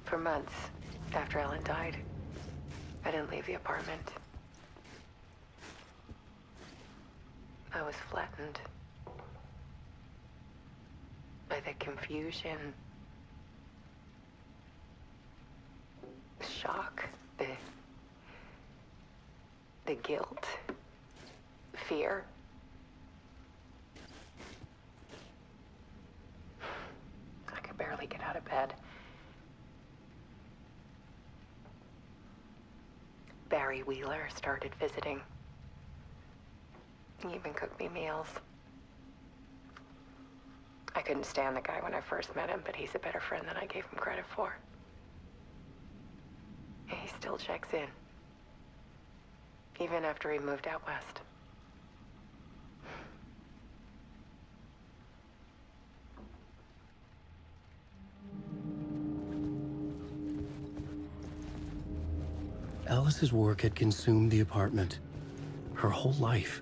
For months after Ellen died, I didn't leave the apartment. I was flattened by the confusion, the shock, the guilt, fear. I could barely get out of bed. Barry Wheeler started visiting. He even cooked me meals. I couldn't stand the guy when I first met him, but he's a better friend than I gave him credit for. He still checks in, even after he moved out west. Alice's work had consumed the apartment, her whole life.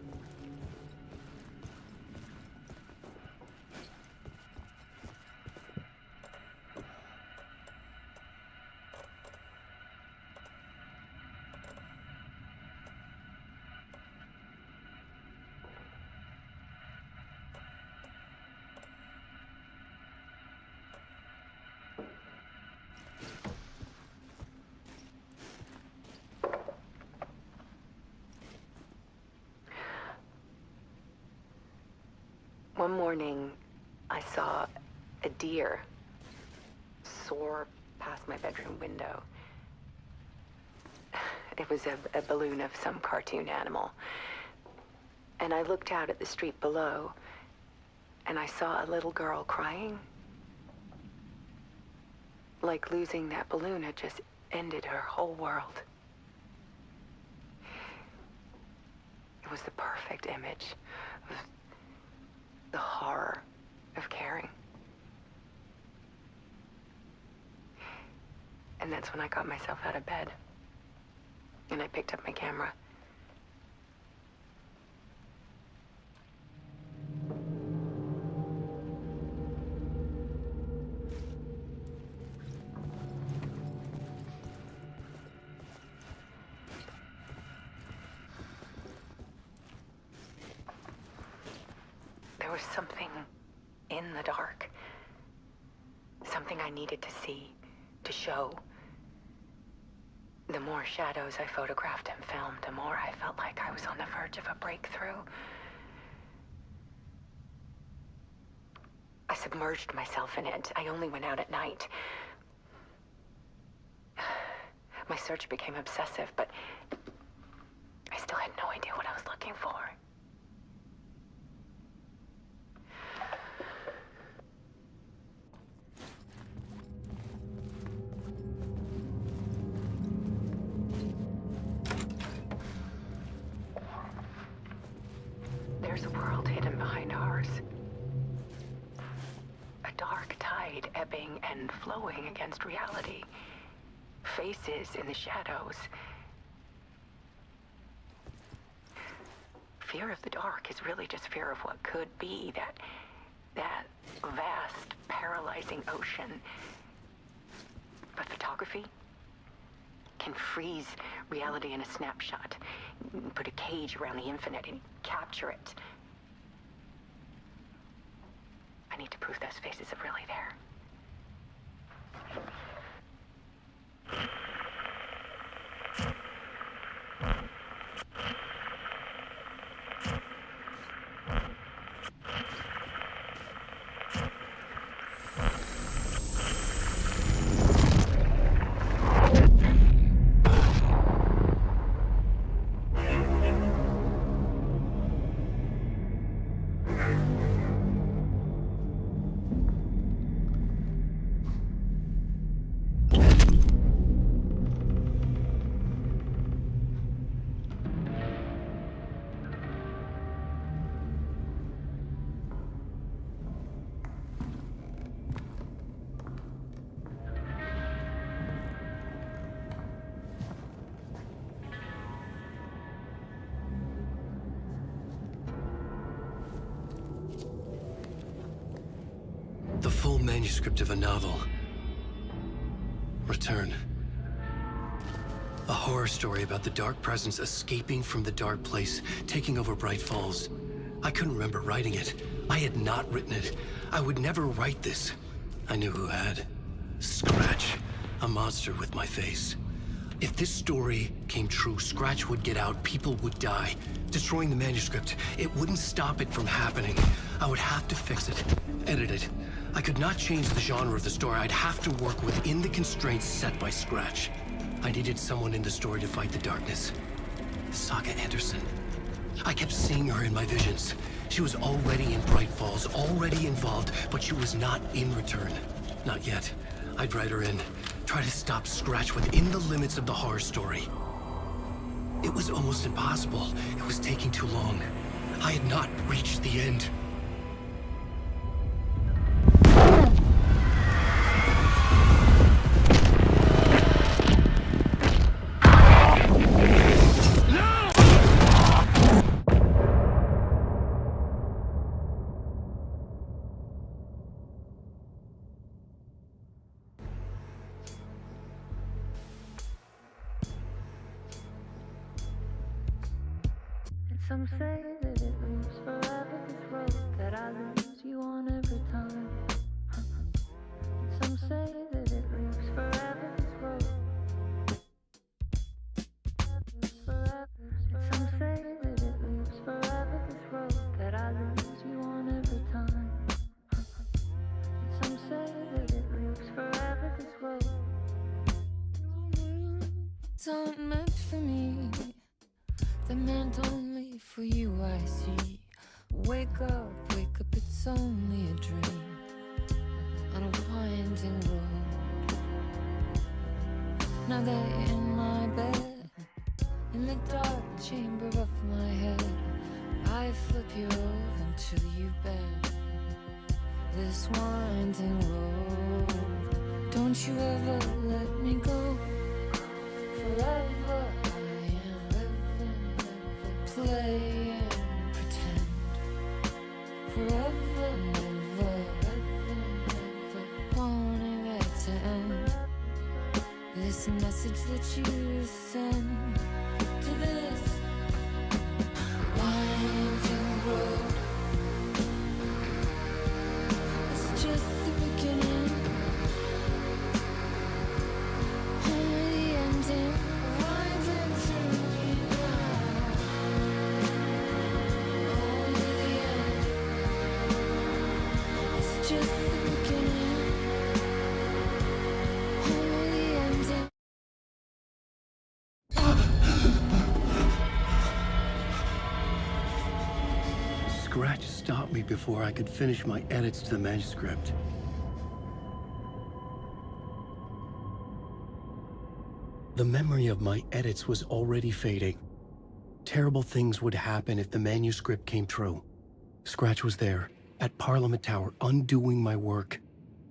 One morning, I saw a deer soar past my bedroom window. It was a balloon of some cartoon animal. And I looked out at the street below, and I saw a little girl crying. Like losing that balloon had just ended her whole world. It was the perfect image of the horror of caring. And that's when I got myself out of bed. And I picked up my camera. There was something in the dark. Something I needed to see, to show. The more shadows I photographed and filmed, the more I felt like I was on the verge of a breakthrough. I submerged myself in it. I only went out at night. My search became obsessive, but I still had no idea what I was looking for. There's a world hidden behind ours. A dark tide ebbing and flowing against reality. Faces in the shadows. Fear of the dark is really just fear of what could be, that vast, paralyzing ocean. But photography can freeze reality in a snapshot, put a cage around the infinite and capture it. I need to prove those faces are really there. manuscript of a novel. Return. A horror story about the dark presence escaping from the dark place, taking over Bright Falls. I couldn't remember writing it. I had not written it. I would never write this. I knew who had. Scratch. A monster with my face. If this story came true, Scratch would get out, people would die. Destroying the manuscript, it wouldn't stop it from happening. I would have to fix it, edit it. I could not change the genre of the story. I'd have to work within the constraints set by Scratch. I needed someone in the story to fight the darkness. Saga Anderson. I kept seeing her in my visions. She was already in Bright Falls, already involved, but she was not in Return. Not yet. I'd write her in. Try to stop Scratch within the limits of the horror story. It was almost impossible. It was taking too long. I had not reached the end. Some say that it moves forever, this road that I lose you on every time. Some say that it moves forever, this road. Some say that it moves forever, this road that I lose you on every time. Some say that it moves forever, this road. It's not meant for me. The meant only for you, I see. Wake up, it's only a dream on a winding road. Now that you're in my bed, in the dark chamber of my head, I flip you over until you bend this winding road. Don't you ever let me go. Forever play and pretend. Forever, never, wanting it to end. This message that you send to this winding road. It's just the beginning, only the ending. Winding through the night. Just the beginning, only the ending. Scratch stopped me before I could finish my edits to the manuscript. The memory of my edits was already fading. Terrible things would happen if the manuscript came true. Scratch was there, at Parliament Tower, undoing my work.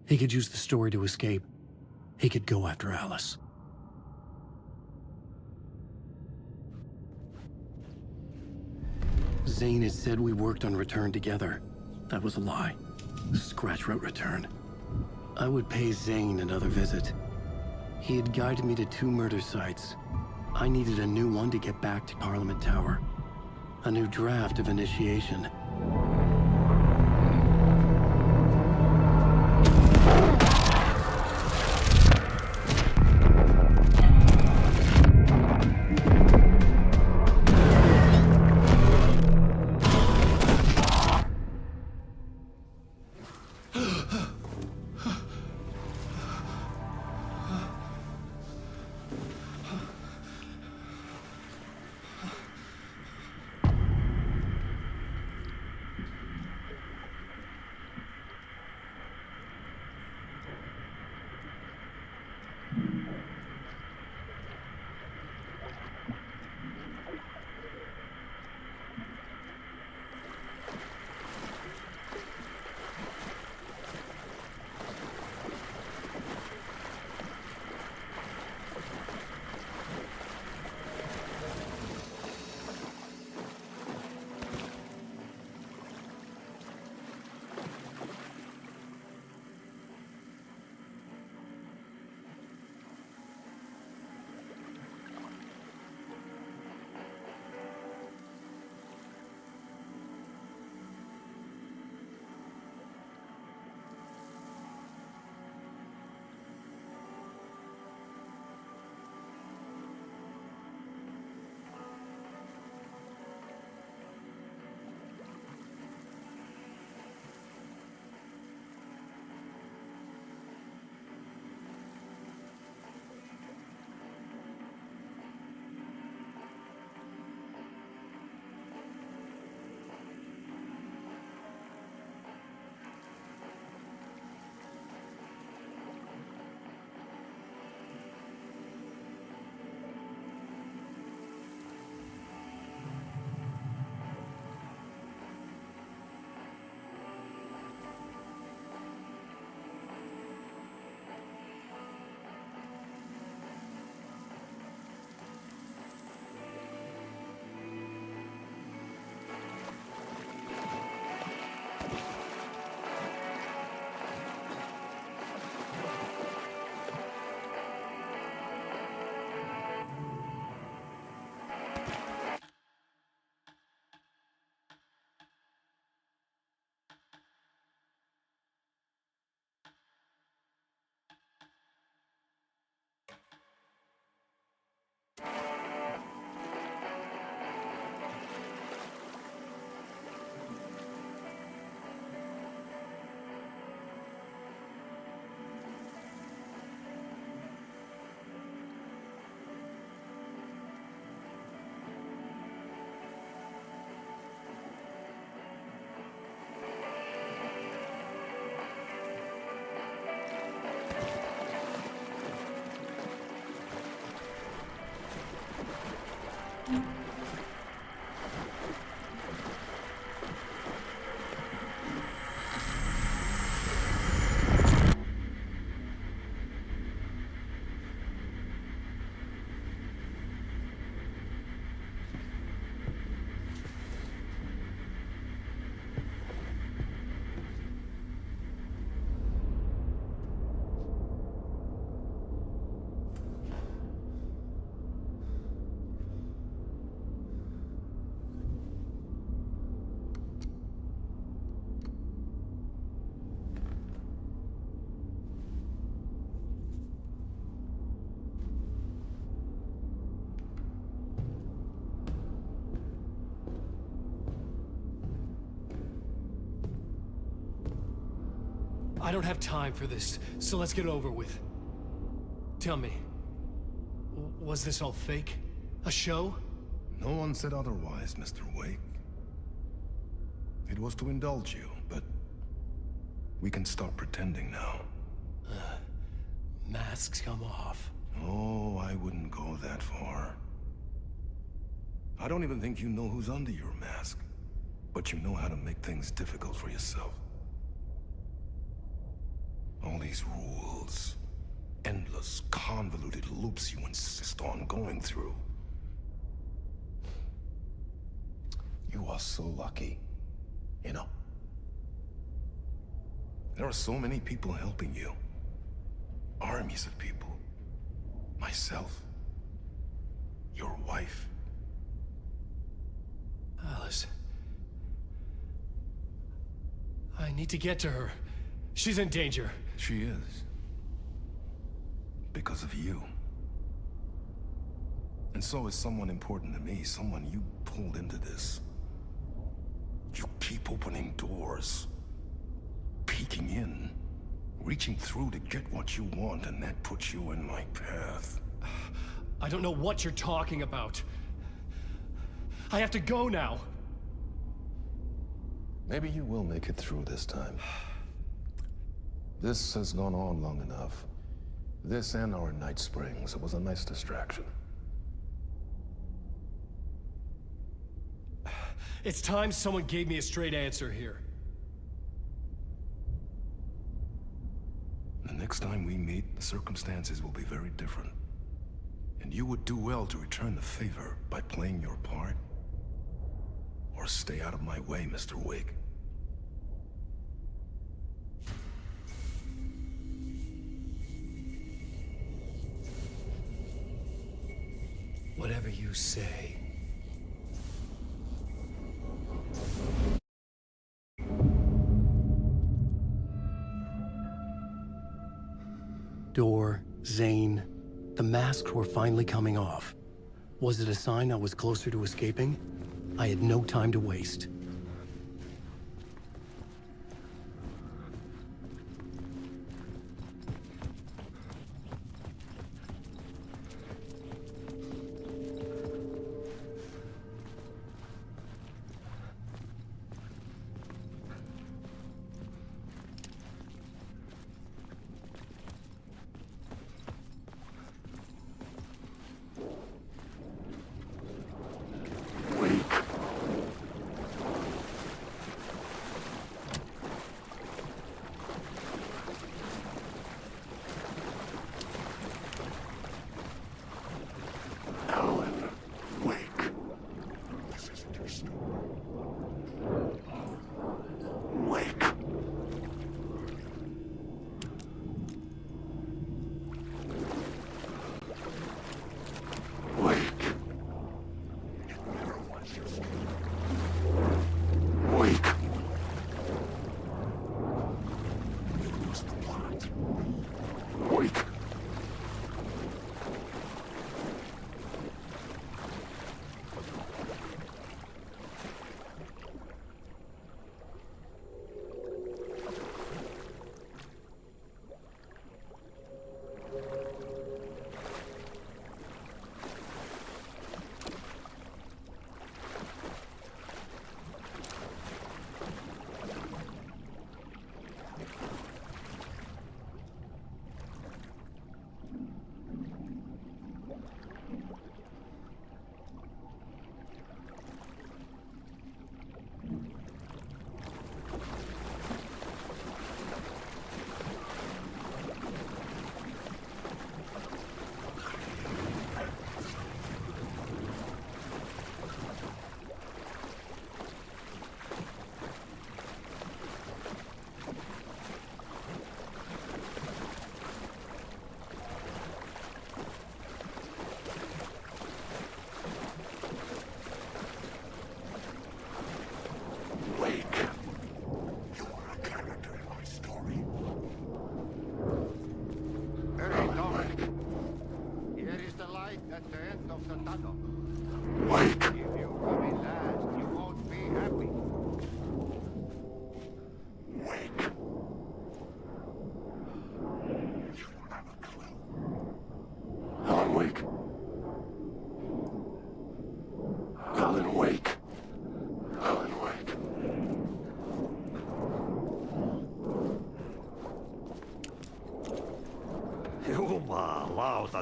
He could use the story to escape. He could go after Alice. Zane had said we worked on Return together. That was a lie. Scratch wrote Return. I would pay Zane another visit. He had guided me to 2 murder sites. I needed a new one to get back to Parliament Tower. A new draft of Initiation. I don't have time for this, so let's get it over with. Tell me, was this all fake? A show? No one said otherwise, Mr. Wake. It was to indulge you, but we can stop pretending now. Masks come off. Oh, I wouldn't go that far. I don't even think you know who's under your mask, but you know how to make things difficult for yourself. All these rules, endless, convoluted loops you insist on going through. You are so lucky, you know. There are so many people helping you. Armies of people. Myself. Your wife. Alice. I need to get to her. She's in danger. She is. Because of you. And so is someone important to me, someone you pulled into this. You keep opening doors. Peeking in. Reaching through to get what you want, and that puts you in my path. I don't know what you're talking about. I have to go now. Maybe you will make it through this time. This has gone on long enough. This and our Night Springs. It was a nice distraction. It's time someone gave me a straight answer here. The next time we meet, the circumstances will be very different. And you would do well to return the favor by playing your part. Or stay out of my way, Mr. Wake. Whatever you say. Door, Zane, the masks were finally coming off. Was it a sign I was closer to escaping? I had no time to waste.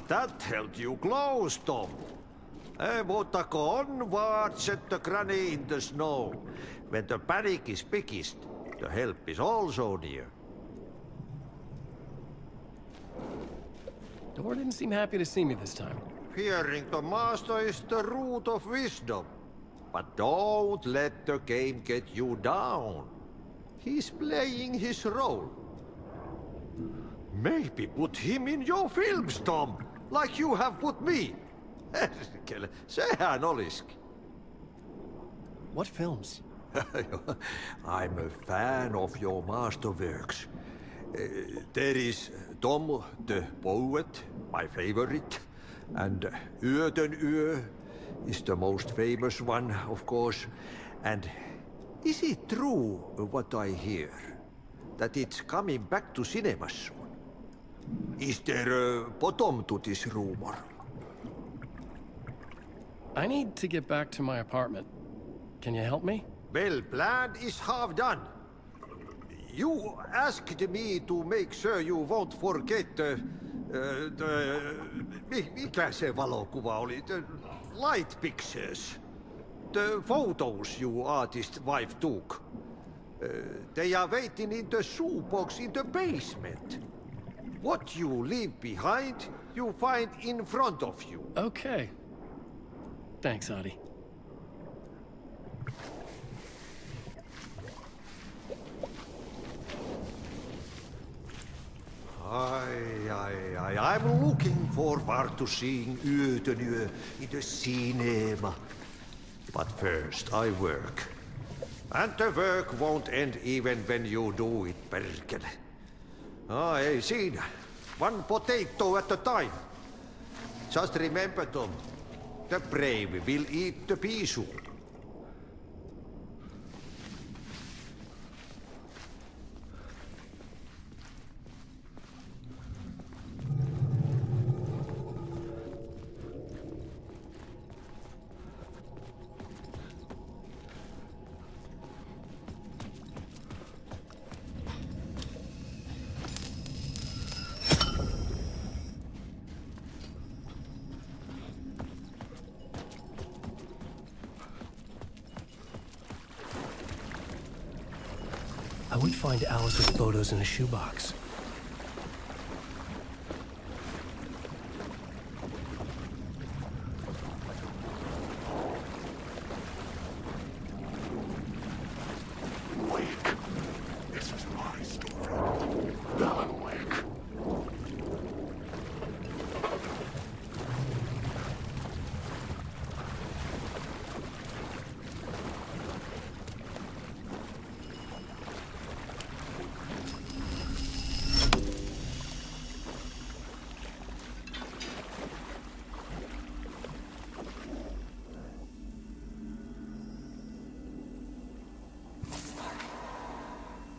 that held you close, Tom. Mutta on watched the granny in the snow. When the panic is biggest, the help is also near. Door didn't seem happy to see me this time. Fearing the master is the root of wisdom. But don't let the game get you down. He's playing his role. Maybe put him in your films, Tom, like you have put me. Herkele, sehän olisikin. What films? I'm a fan of your masterworks. There is Tom the Poet, my favorite, and Yöten Yö is the most famous one, of course. And is it true what I hear? That it's coming back to cinemas soon? Is there a bottom to this rumor? I need to get back to my apartment. Can you help me? Well, plan is half done. You asked me to make sure you won't forget mikä se valokuva oli? The light pictures. The photos you artist wife took. They are waiting in the shoebox in the basement. What you leave behind, you find in front of you. Okay. Thanks, Adi. I'm looking forward to seeing Yöten Yö in the cinema. But first, I work. And the work won't end even when you do it, perkele. Ei siinä. One potato at a time. Just remember, Tom, the brave will eat the pea soup. I would find Alice's photos in a shoebox. Wake. This is my story. Alan Wake.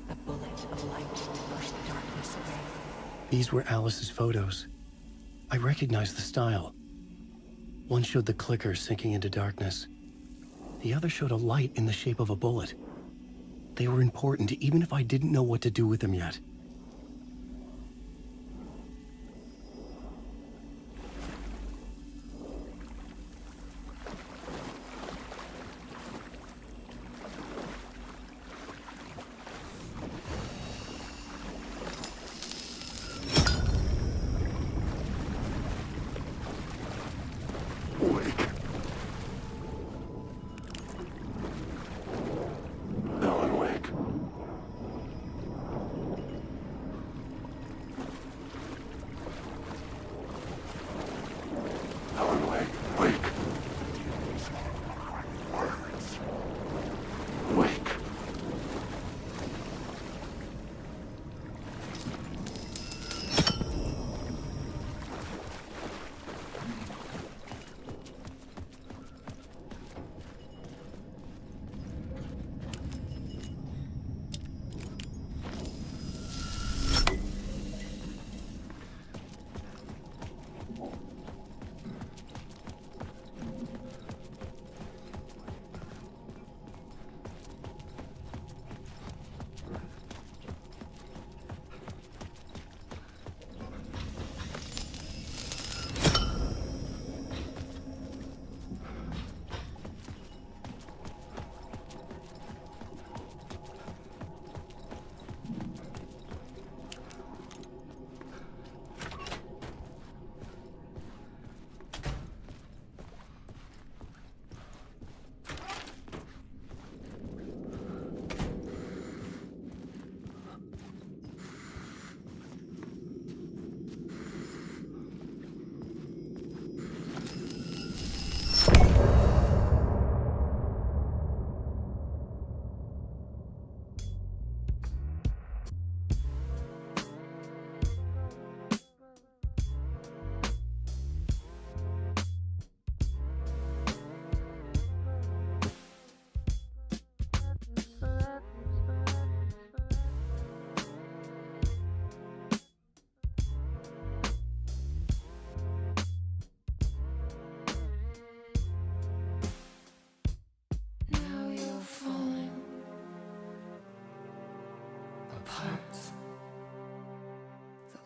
The bullet of light to push the darkness away. These were Alice's photos. I recognized the style. One showed the clicker sinking into darkness. The other showed a light in the shape of a bullet. They were important, even if I didn't know what to do with them yet. Wake. Alan Wake.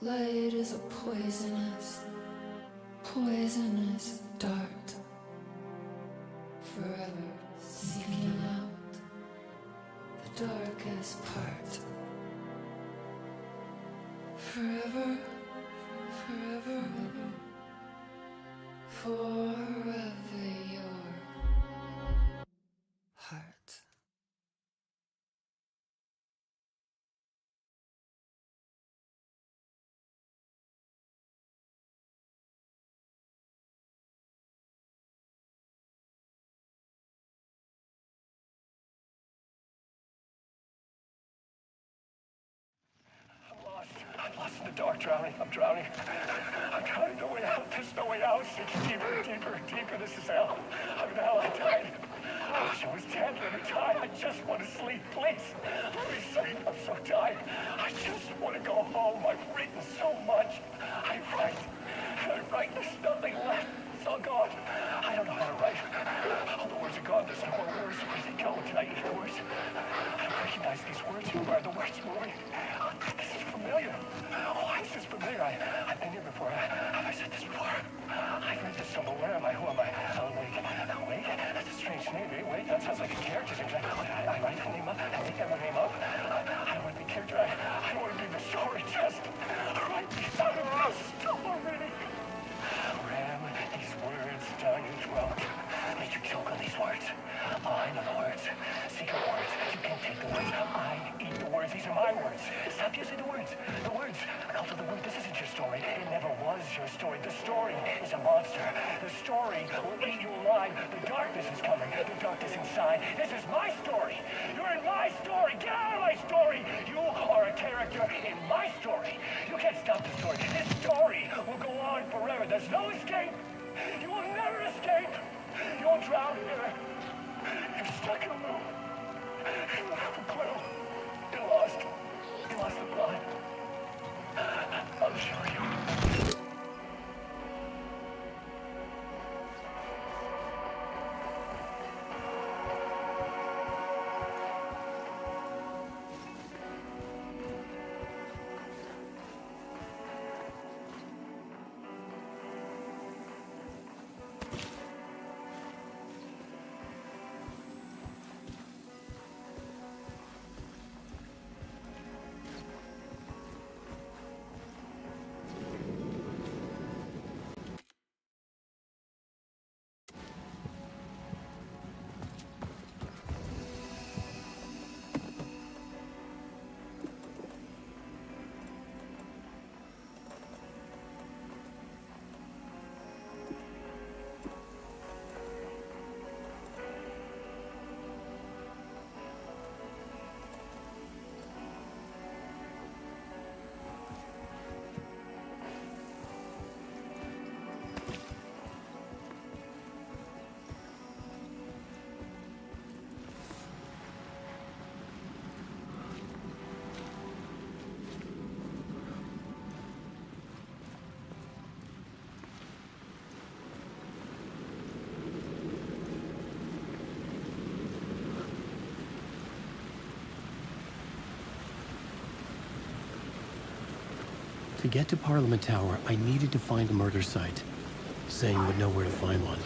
Light is a poisonous, poisonous dart, forever seeking out the darkest part. Forever, forever, forever your heart. I'm lost in the dark, drowning. I'm drowning. I'm drowning. No way out. There's no way out. It's deeper, deeper, deeper. This is hell. I'm in hell. I died. I wish I was dead. Let me die. I just want to sleep, please. Let me sleep. I'm so tired. I just want to go home. I've written so much. I write. There's nothing left. It's all gone. I don't know how to write. All the words are gone. There's no more words. Where did they go? Can I hear the words? I don't recognize these words. Who are the words moving? This is familiar. Why is this familiar? I've been here before. Have I said this before? I've read this somewhere. Where am I? Who am I? Oh, wait. That's a strange name. Wait, that sounds like a character. I write the name up. I think I wrote the name up. I don't want to be a character. I don't want to be the story. Just write these out of the story. Ram these words down your throat. Make you choke on these words. I know the words. Secret words. You can take the words. I eat the words. These are my words. Stop using the words. The words. Cult of the word. This isn't your story. It never was your story. The story is a monster. The story will eat you alive. The darkness is coming. The darkness inside. This is my story. You're in my story. Get out of my story. You are a character in my story. You can't stop the story. This story will go on forever. There's no escape. You will never escape. You won't drown here. You're stuck in a loop. You don't have a clue. You're lost. You lost the plot. I'll show you. To get to Parliament Tower, I needed to find a murder site. Zane would know where to find one.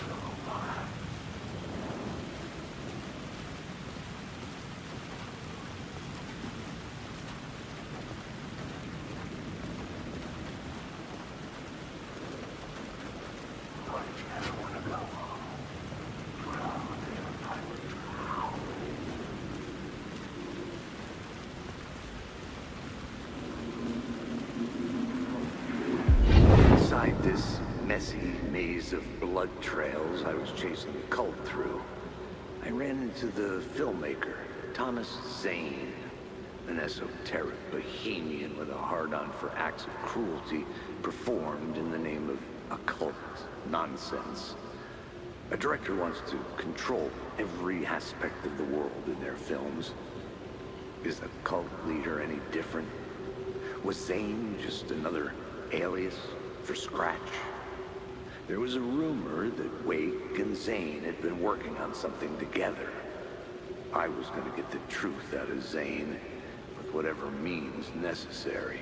Inside this messy maze of blood trails I was chasing the cult through, I ran into the filmmaker, Thomas Zane, an esoteric bohemian with a hard-on for acts of cruelty performed in the name of occult nonsense. A director wants to control every aspect of the world in their films. Is the cult leader any different? Was Zane just another alias for Scratch? There was a rumor that Wake and Zane had been working on something together. I was going to get the truth out of Zane with whatever means necessary.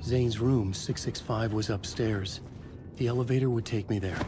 Zane's room, 665, was upstairs. The elevator would take me there.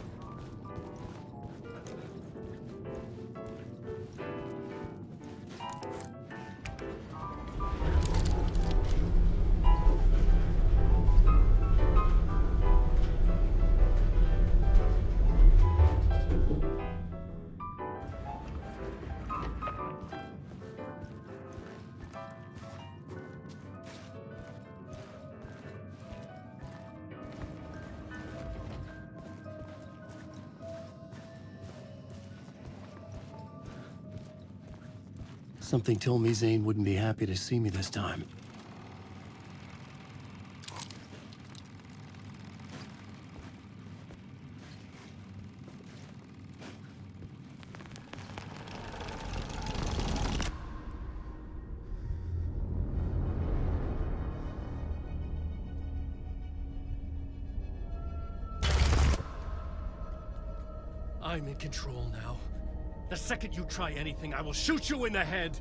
Something told me Zane wouldn't be happy to see me this time. I'm in control now. The second you try anything, I will shoot you in the head!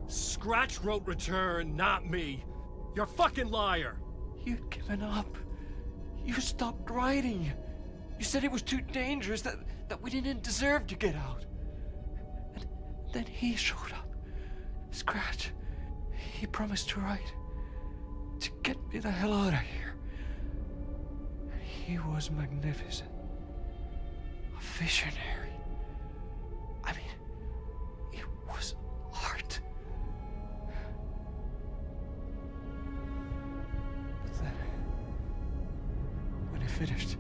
Scratch wrote return, not me. You're a fucking liar! You'd given up. You stopped writing. You said it was too dangerous, that we didn't deserve to get out. And then he showed up. Scratch. He promised to write. To get me the hell out of here. He was magnificent. A visionary. I mean, it was art. But then, when he finished,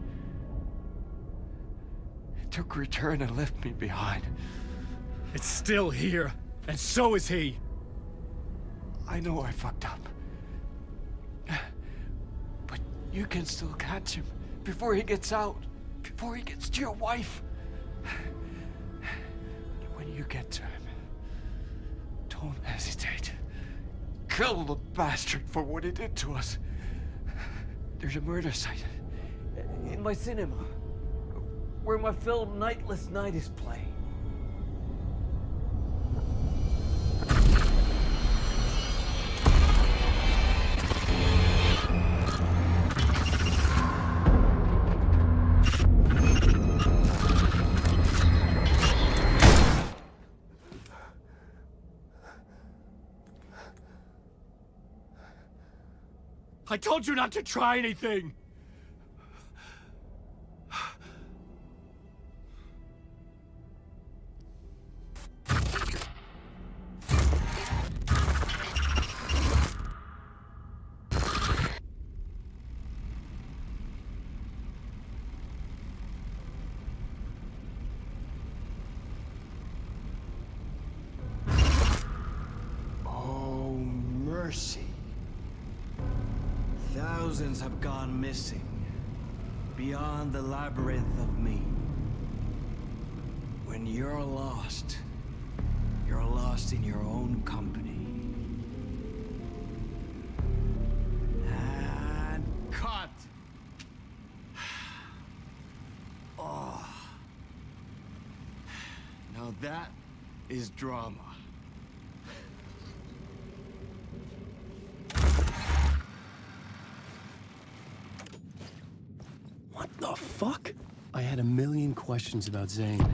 he took return and left me behind. It's still here, and so is he. I know I fucked up. But you can still catch him before he gets out, before he gets to your wife. When you get to him, don't hesitate. Kill the bastard for what he did to us. There's a murder site in my cinema where my film Nightless Night is playing. I told you not to try anything! Oh, mercy. Thousands have gone missing, beyond the labyrinth of me. When you're lost in your own company. And cut! Oh. Now that is drama. What the fuck? I had a million questions about Zane,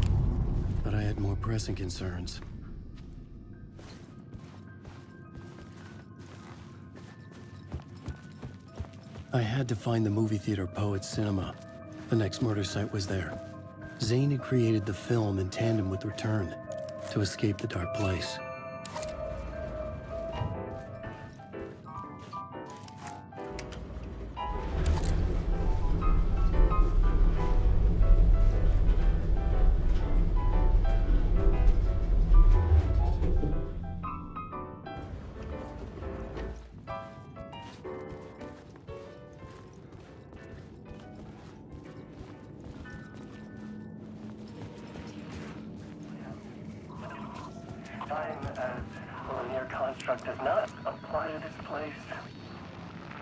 but I had more pressing concerns. I had to find the movie theater Poets Cinema. The next murder site was there. Zane had created the film in tandem with Return to escape the dark place. Time as a linear construct does not apply to this place.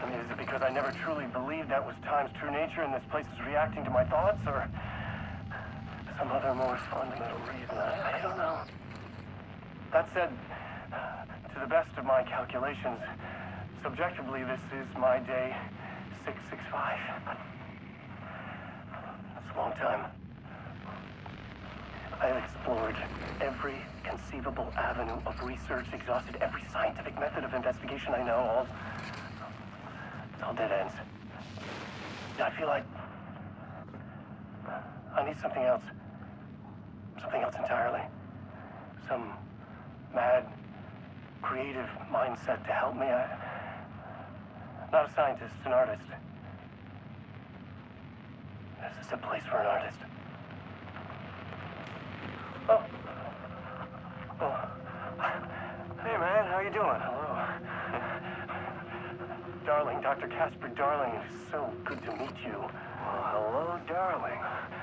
I mean, is it because I never truly believed that was time's true nature and this place is reacting to my thoughts, or some other more fundamental reason? I don't know. That said, to the best of my calculations, subjectively, this is my day 665. That's a long time. I have explored every conceivable avenue of research, exhausted every scientific method of investigation I know. It's all dead ends. I feel like I need something else. Something else entirely. Some mad, creative mindset to help me. I'm not a scientist, an artist. This is a place for an artist. Oh. Hey, man, how you doing? Hello. Darling, Dr. Casper Darling, it is so good to meet you. Well, hello, darling.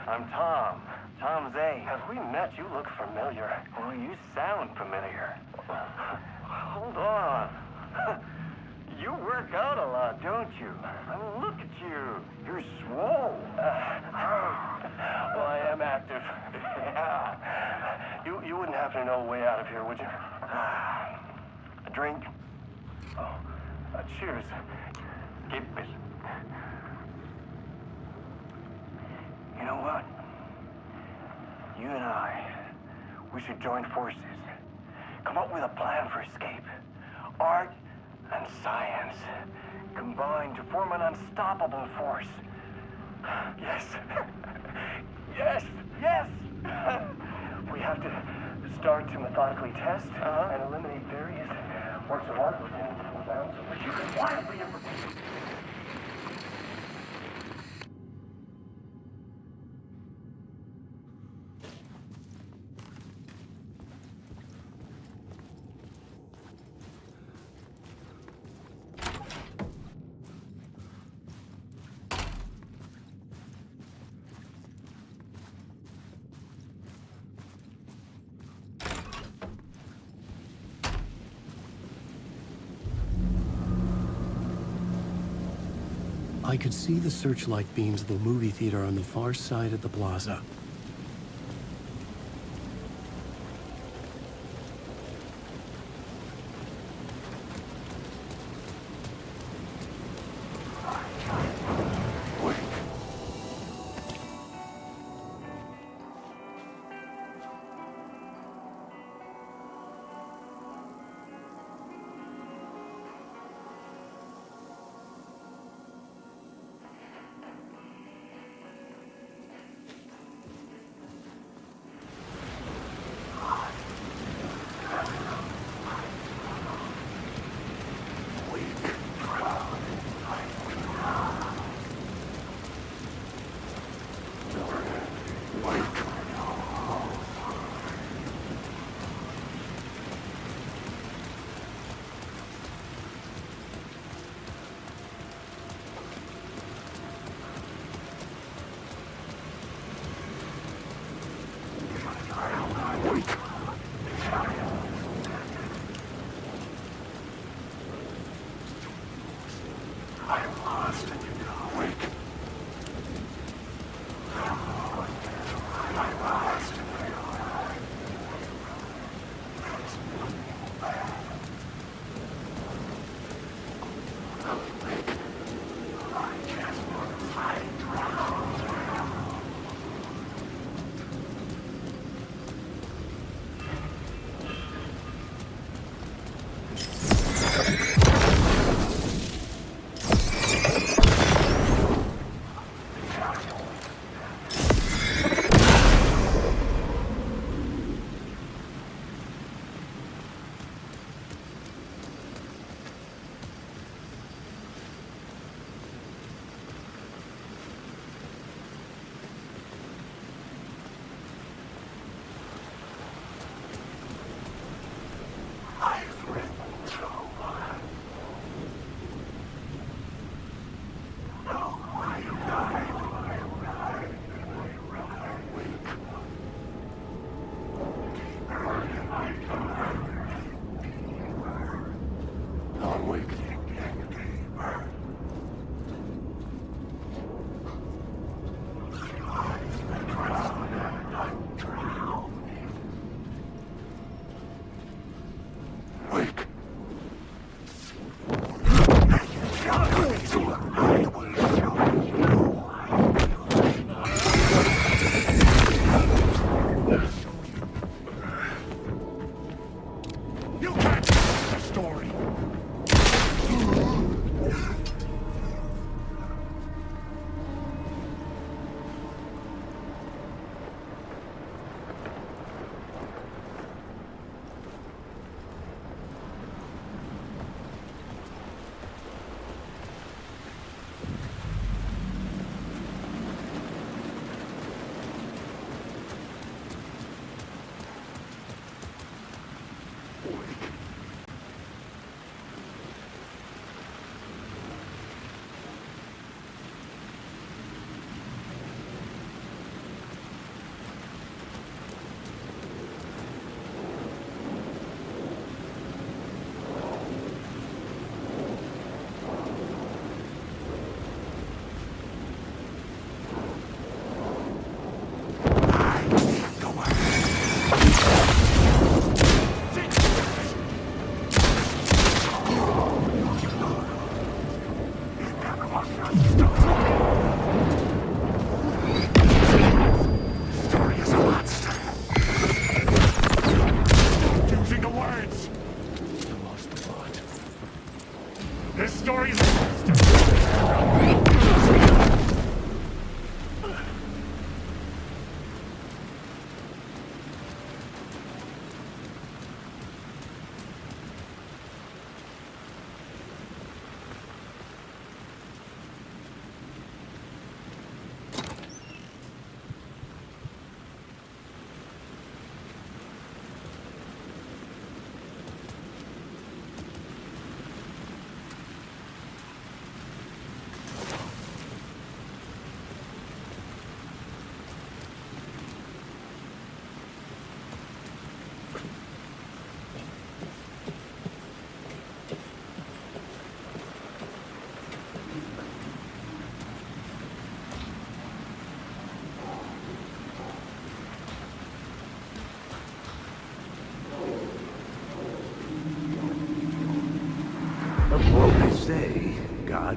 I'm Tom. Tom Zane. Have we met? You look familiar. Well, you sound familiar. Hold on. You work out a lot, don't you? I mean, look at you. You're swole. Well, I am active. Yeah. You wouldn't happen to know a way out of here, would you? A drink? Oh, cheers. Keep it. You know what? You and I, we should join forces. Come up with a plan for escape. Art and science combined to form an unstoppable force. Yes. Yes. Yes. We have to start to methodically test and eliminate various works of art within the bounds of which you can quietly improve. I could see the searchlight beams of the movie theater on the far side of the plaza.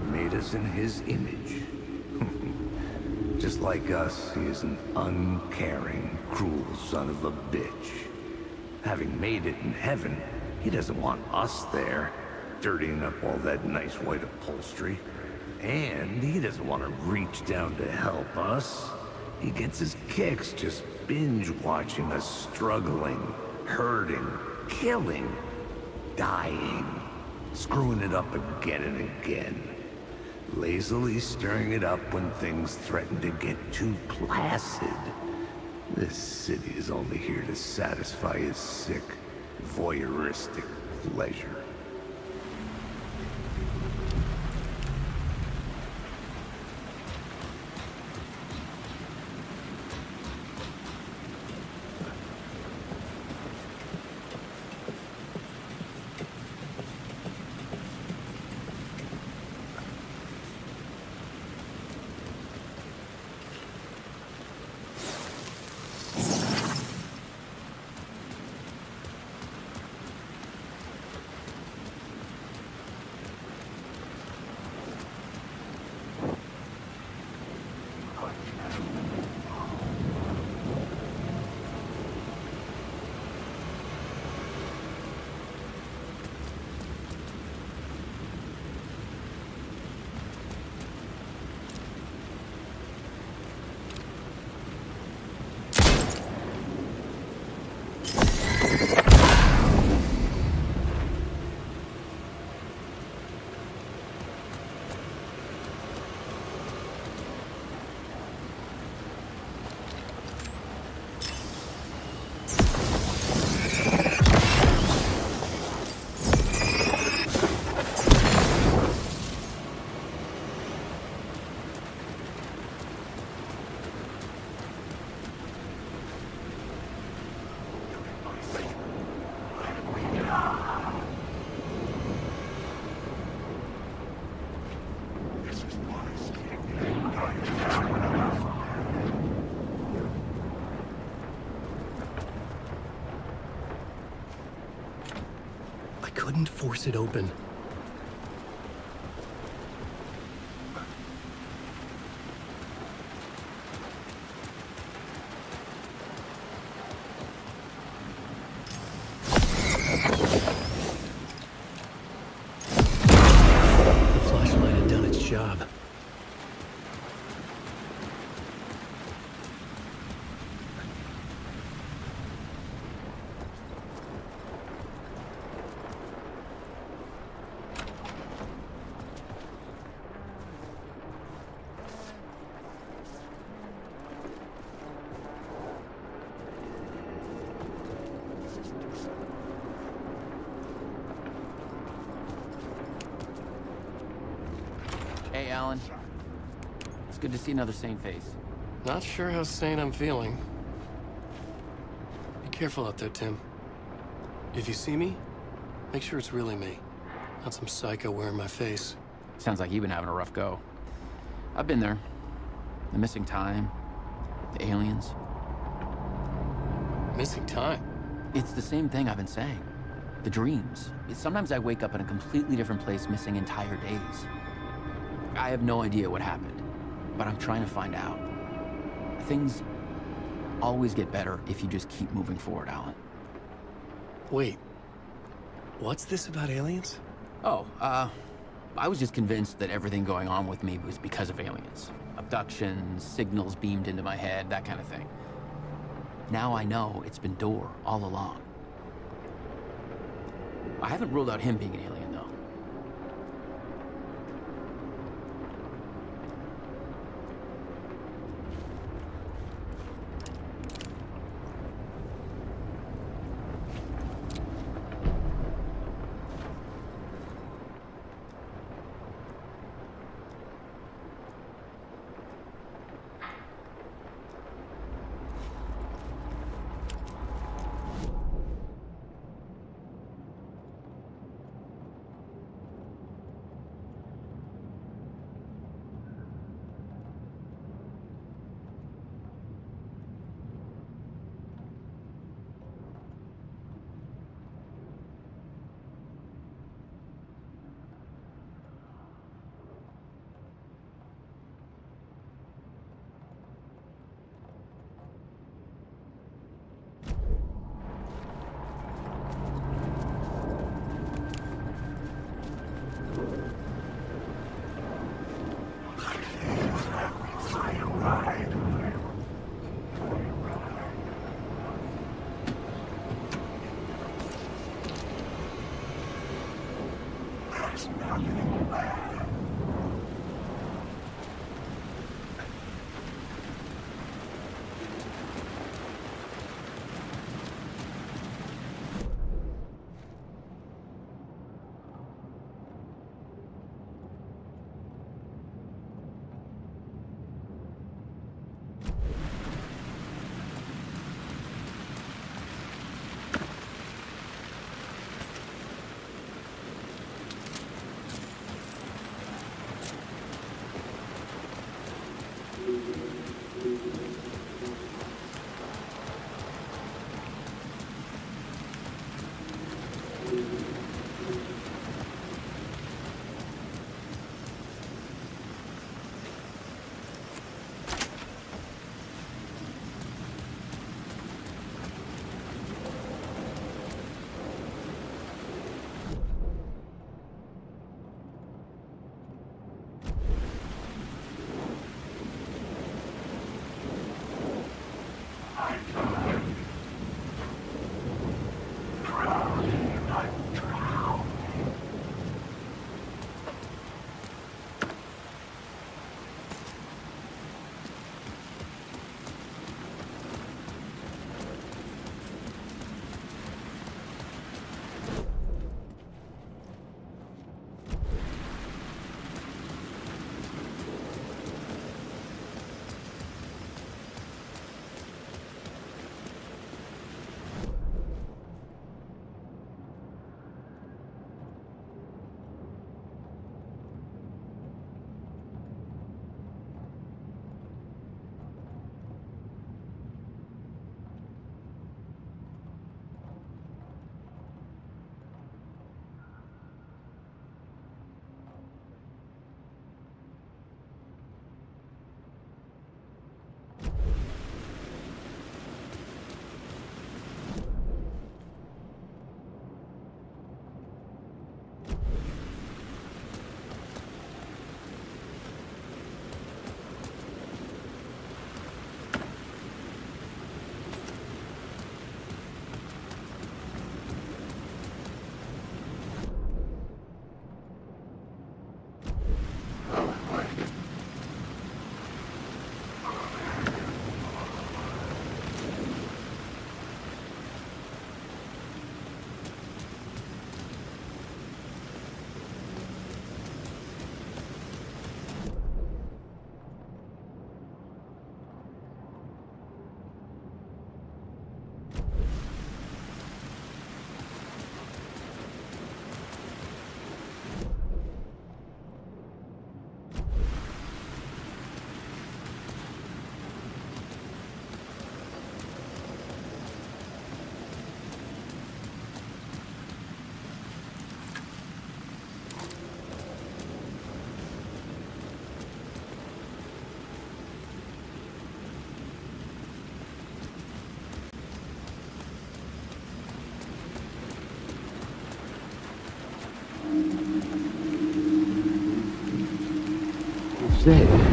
God made us in his image. Just like us, he is an uncaring, cruel son of a bitch. Having made it in heaven, he doesn't want us there, dirtying up all that nice white upholstery. And he doesn't want to reach down to help us. He gets his kicks just binge-watching us struggling, hurting, killing, dying, screwing it up again and again. Lazily stirring it up when things threaten to get too placid. This city is only here to satisfy his sick, voyeuristic pleasure. Couldn't force it open. The flashlight had done its job. Hey, Alan. It's good to see another sane face. Not sure how sane I'm feeling. Be careful out there, Tim. If you see me, make sure it's really me, not some psycho wearing my face. Sounds like you've been having a rough go. I've been there. The missing time, the aliens. Missing time? It's the same thing I've been saying. The dreams. Sometimes I wake up in a completely different place, missing entire days. I have no idea what happened, but I'm trying to find out. Things always get better if you just keep moving forward, Alan. Wait, what's this about aliens? Oh, I was just convinced that everything going on with me was because of aliens. Abductions, signals beamed into my head, that kind of thing. Now I know it's been Door all along. I haven't ruled out him being an alien, though.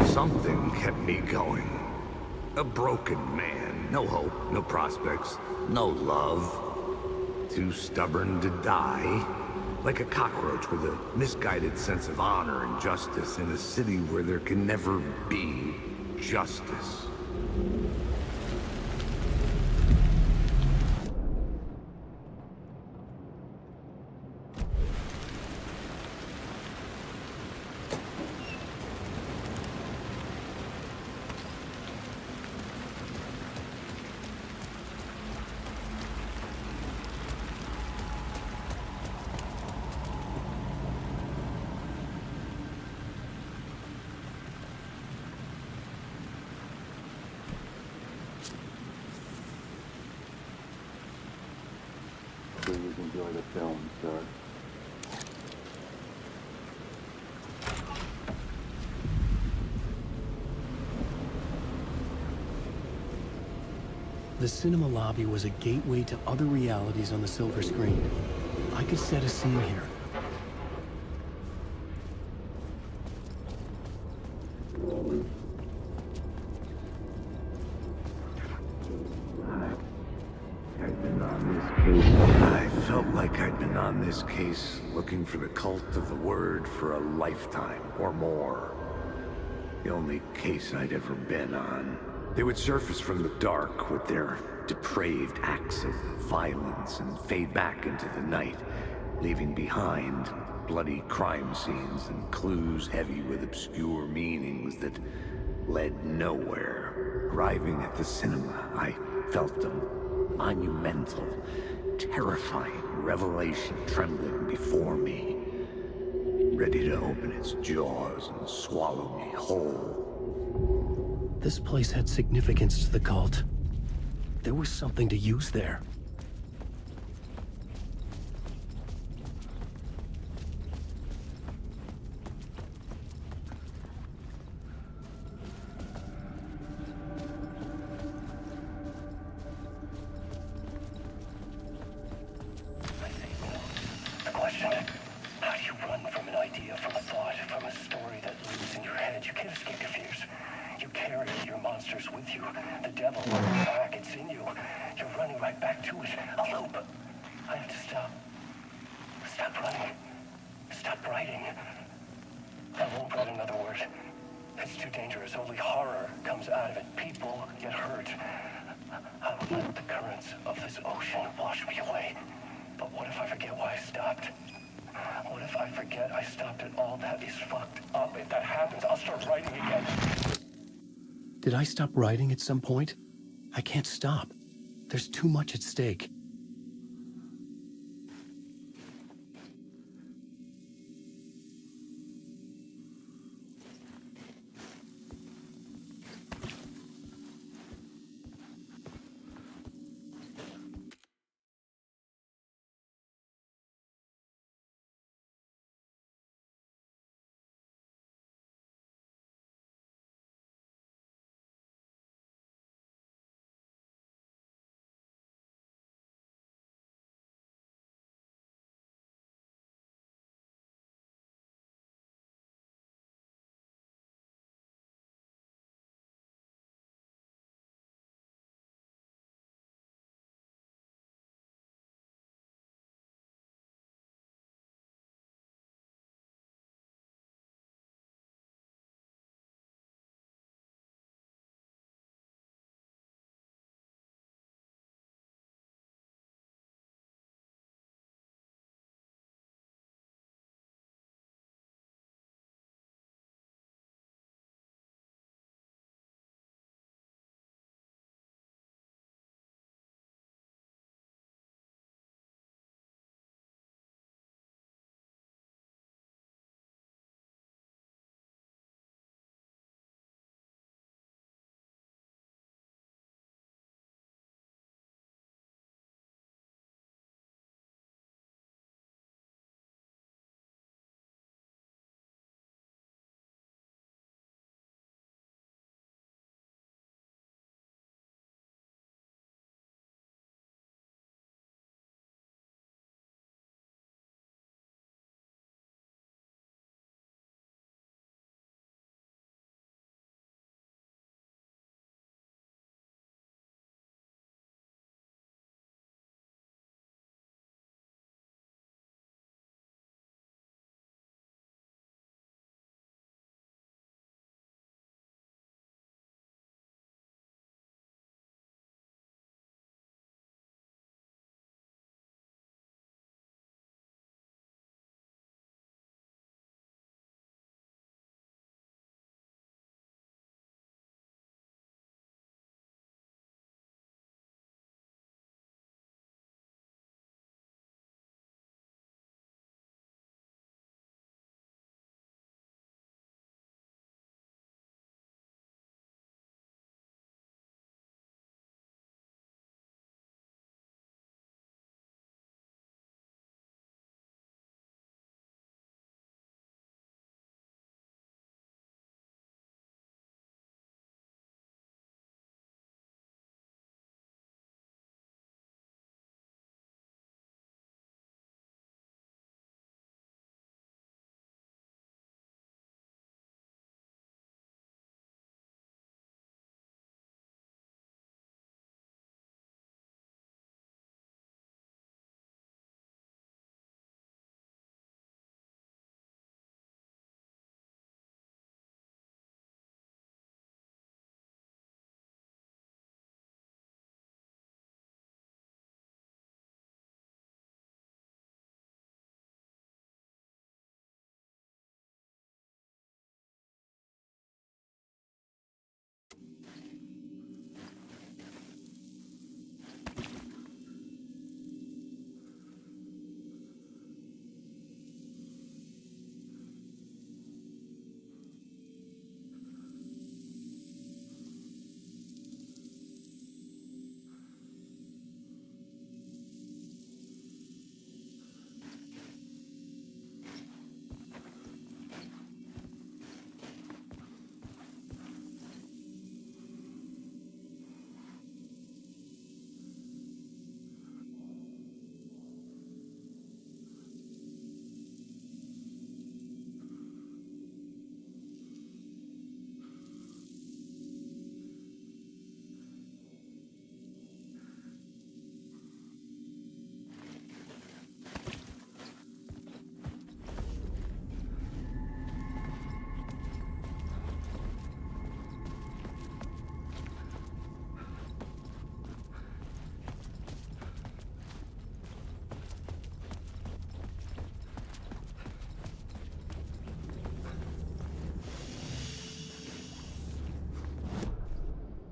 Something kept me going. A broken man. No hope, no prospects, no love. Too stubborn to die. Like a cockroach with a misguided sense of honor and justice in a city where there can never be justice. Please enjoy the film, sir. The cinema lobby was a gateway to other realities on the silver screen. I could set a scene here. I felt like I'd been on this case looking for the cult of the word for a lifetime or more. The only case I'd ever been on. They would surface from the dark with their depraved acts of violence and fade back into the night, leaving behind bloody crime scenes and clues heavy with obscure meanings that led nowhere. Arriving at the cinema, I felt a monumental, terrifying revelation trembling before me, ready to open its jaws and swallow me whole. This place had significance to the cult. There was something to use there. The question, how do you run from an idea, from a thought, from a story that lives in your head? You can't escape your fears. You carry your monsters with you. The devil running back, it's in you. You're running right back to it. A loop. I have to stop. Stop running. Stop writing. I won't write another word. It's too dangerous. Only horror comes out of it. People get hurt. I will let the currents of this ocean wash me away. But what if I forget why I stopped? What if I forget I stopped at all? That is fucked up. If that happens, I'll start writing again. Did I stop writing at some point? I can't stop. There's too much at stake.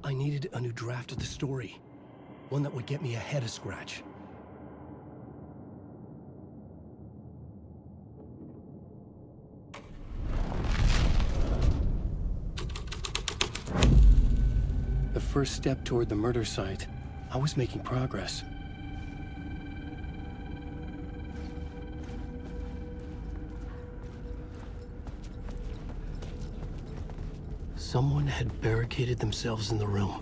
I needed a new draft of the story. One that would get me ahead of Scratch. The first step toward the murder site, I was making progress. Someone had barricaded themselves in the room.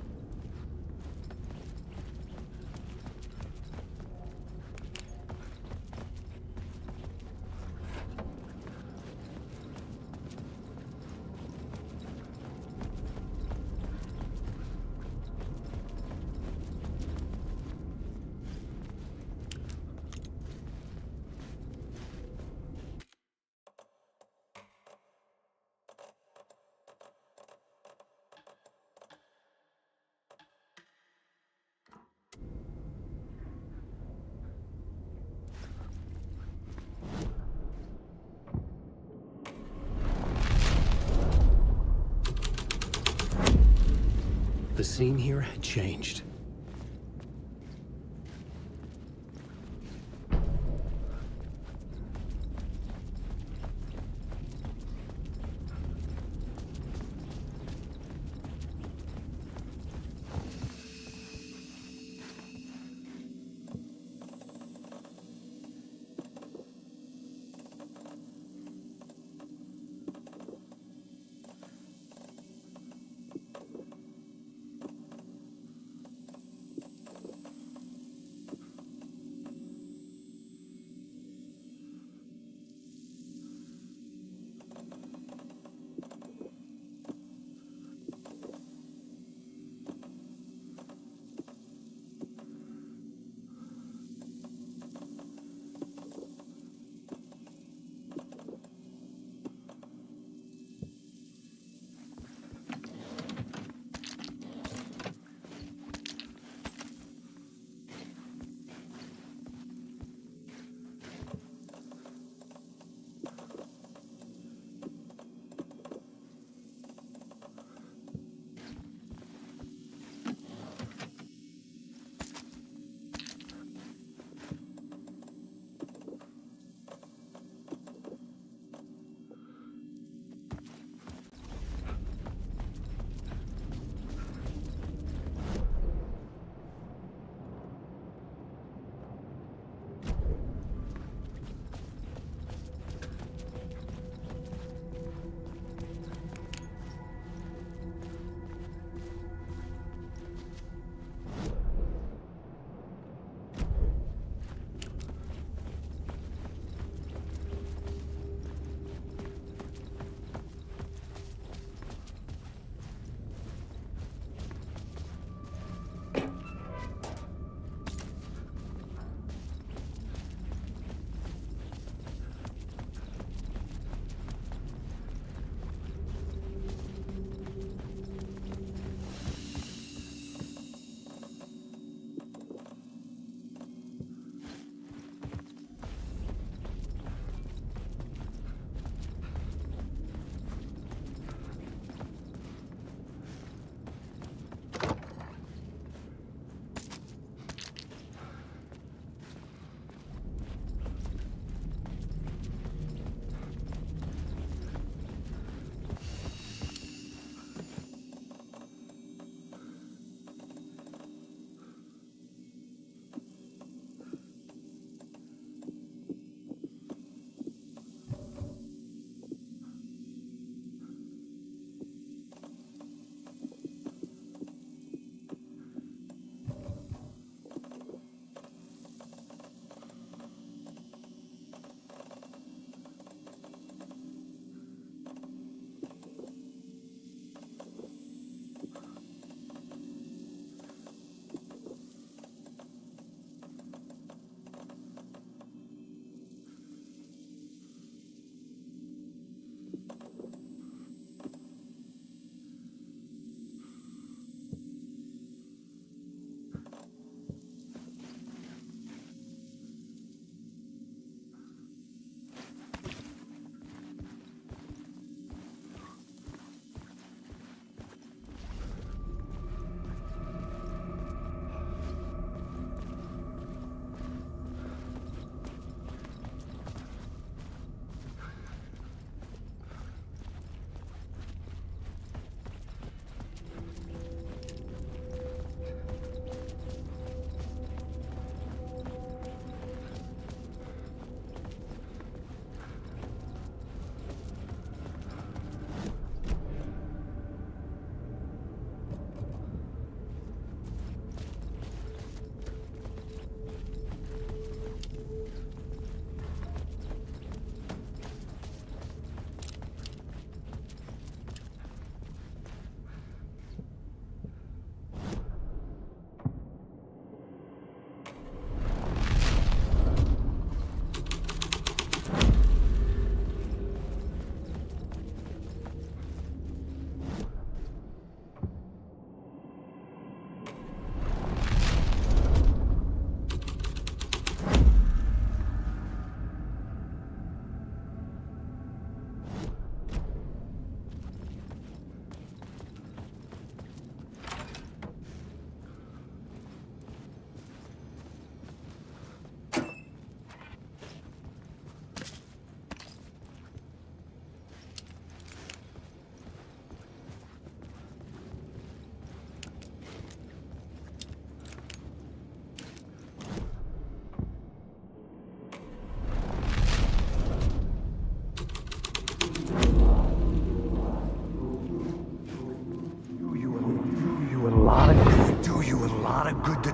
The scene here had changed.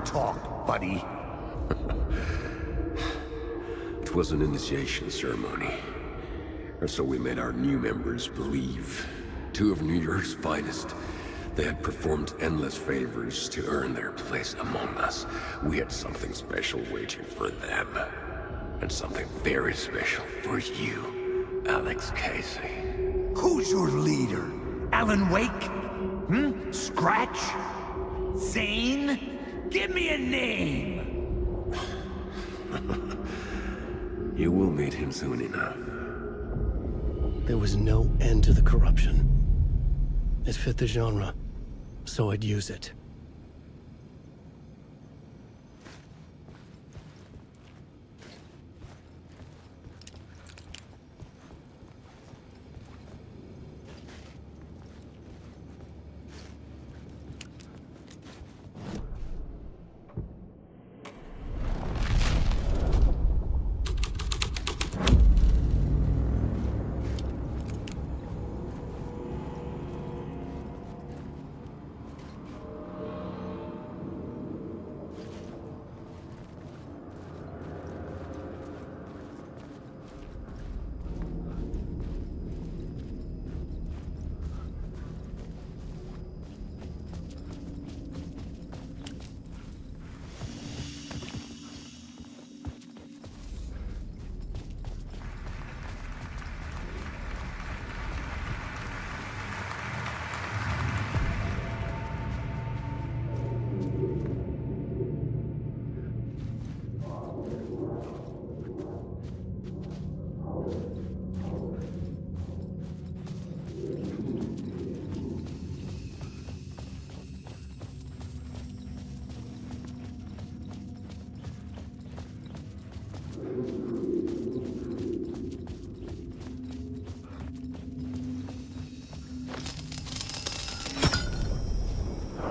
talk, buddy. It was an initiation ceremony. Or so we made our new members believe. 2 of New York's finest. They had performed endless favors to earn their place among us. We had something special waiting for them. And something very special for you, Alex Casey. Who's your leader? Alan Wake? Scratch? Zane? Give me a name! You will meet him soon enough. There was no end to the corruption. It fit the genre, so I'd use it.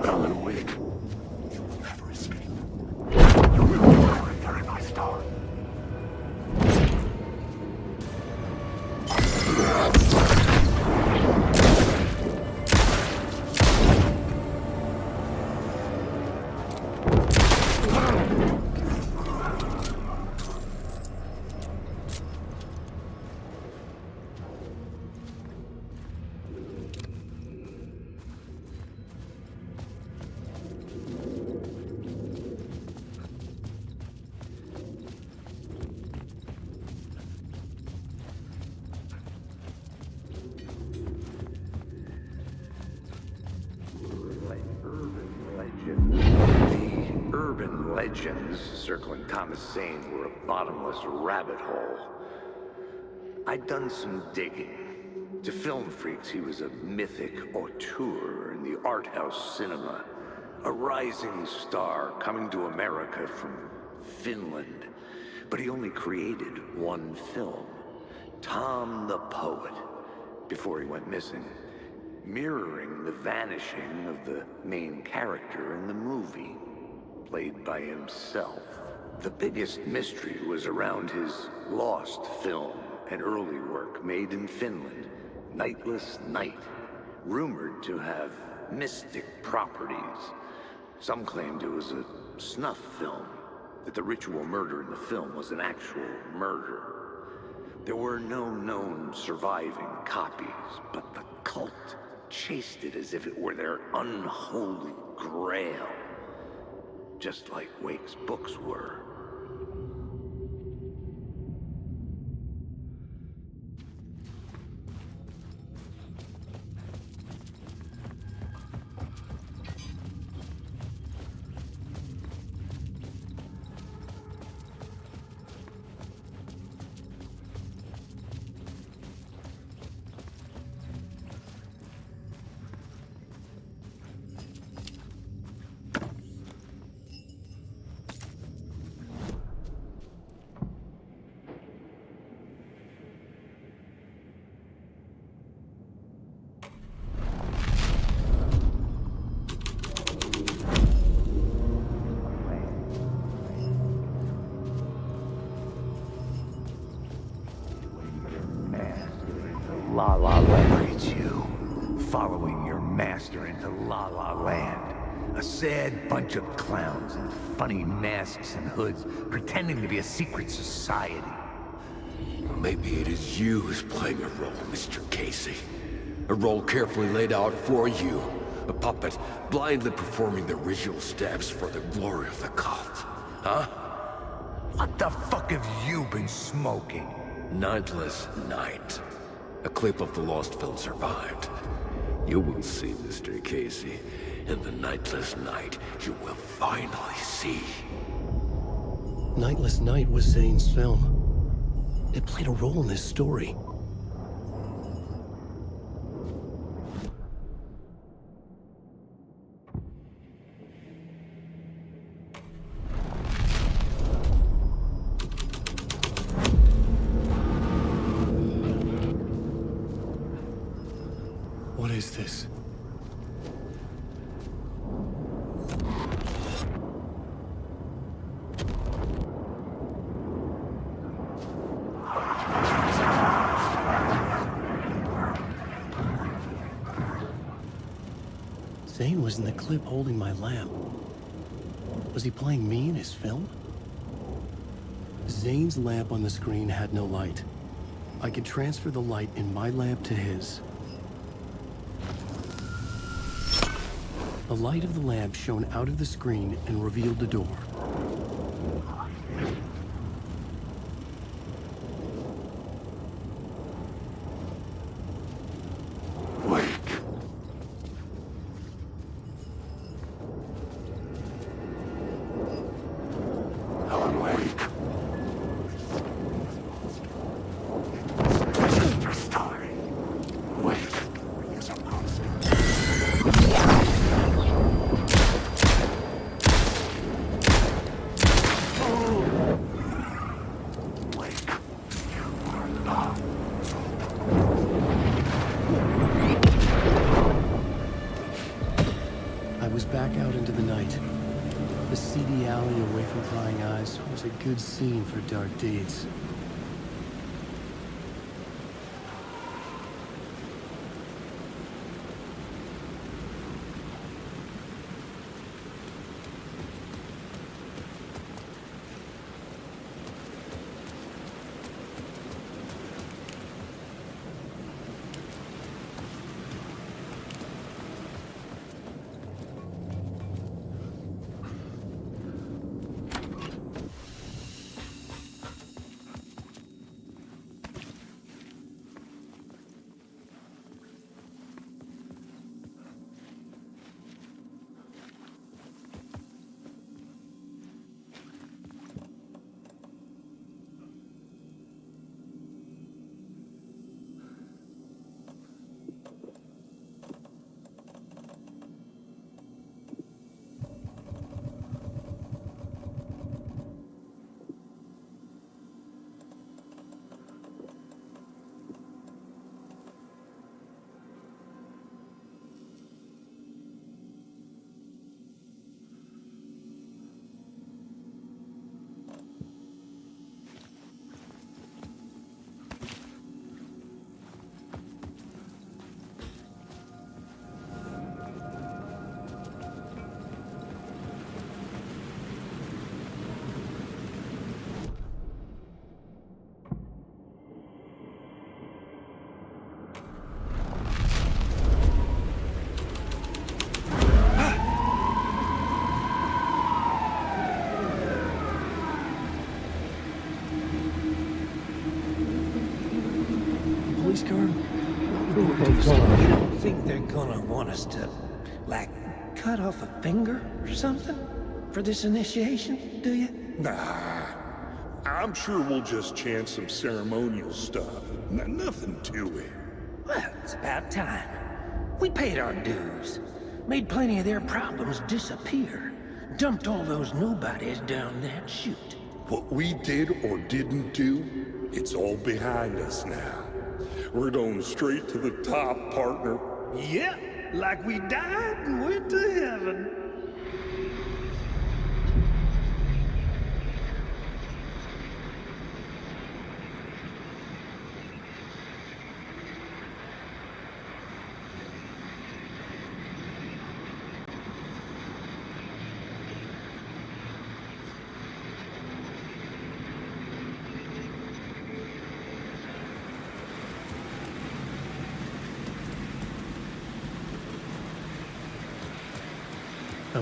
Alan Wake. You will never escape. You will never carry my star. The urban legends circling Thomas Zane were a bottomless rabbit hole. I'd done some digging. To film freaks, he was a mythic auteur in the art house cinema. A rising star coming to America from Finland. But he only created one film, Tom the Poet, before he went missing, mirroring the vanishing of the main character in the movie, played by himself. The biggest mystery was around his lost film, an early work made in Finland, Nightless Night, rumored to have mystic properties. Some claimed it was a snuff film, that the ritual murder in the film was an actual murder. There were no known surviving copies, but the cult chased it as if it were their unholy grail, just like Wake's books were. La La Land. It's you, following your master into La La Land. A sad bunch of clowns in funny masks and hoods, pretending to be a secret society. Maybe it is you who's playing a role, Mr. Casey. A role carefully laid out for you. A puppet blindly performing the ritual steps for the glory of the cult. Huh? What the fuck have you been smoking? Nightless Night. A clip of the lost film survived. You will see, Mr. Casey. In the Nightless Night, you will finally see. Nightless Night was Zane's film. It played a role in this story. What is this? Zane was in the clip holding my lamp. Was he playing me in his film? Zane's lamp on the screen had no light. I could transfer the light in my lamp to his. The light of the lamp shone out of the screen and revealed the door. Back out into the night. The seedy alley away from prying eyes was a good scene for dark deeds. Police car? You don't think they're gonna want us to, like, cut off a finger or something for this initiation, do you? Nah. I'm sure we'll just chant some ceremonial stuff. Nothing to it. Well, it's about time. We paid our dues. Made plenty of their problems disappear. Dumped all those nobodies down that chute. What we did or didn't do, it's all behind us now. We're going straight to the top, partner. Yeah, like we died and went to heaven.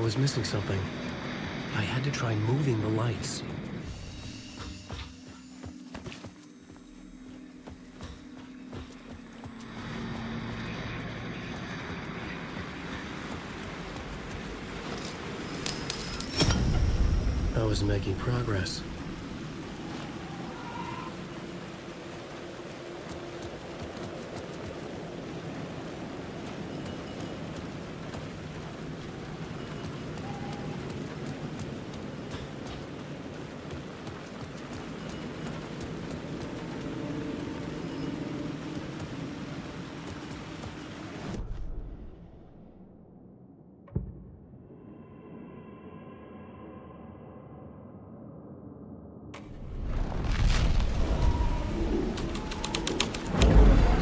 was missing something. I had to try moving the lights. I was making progress.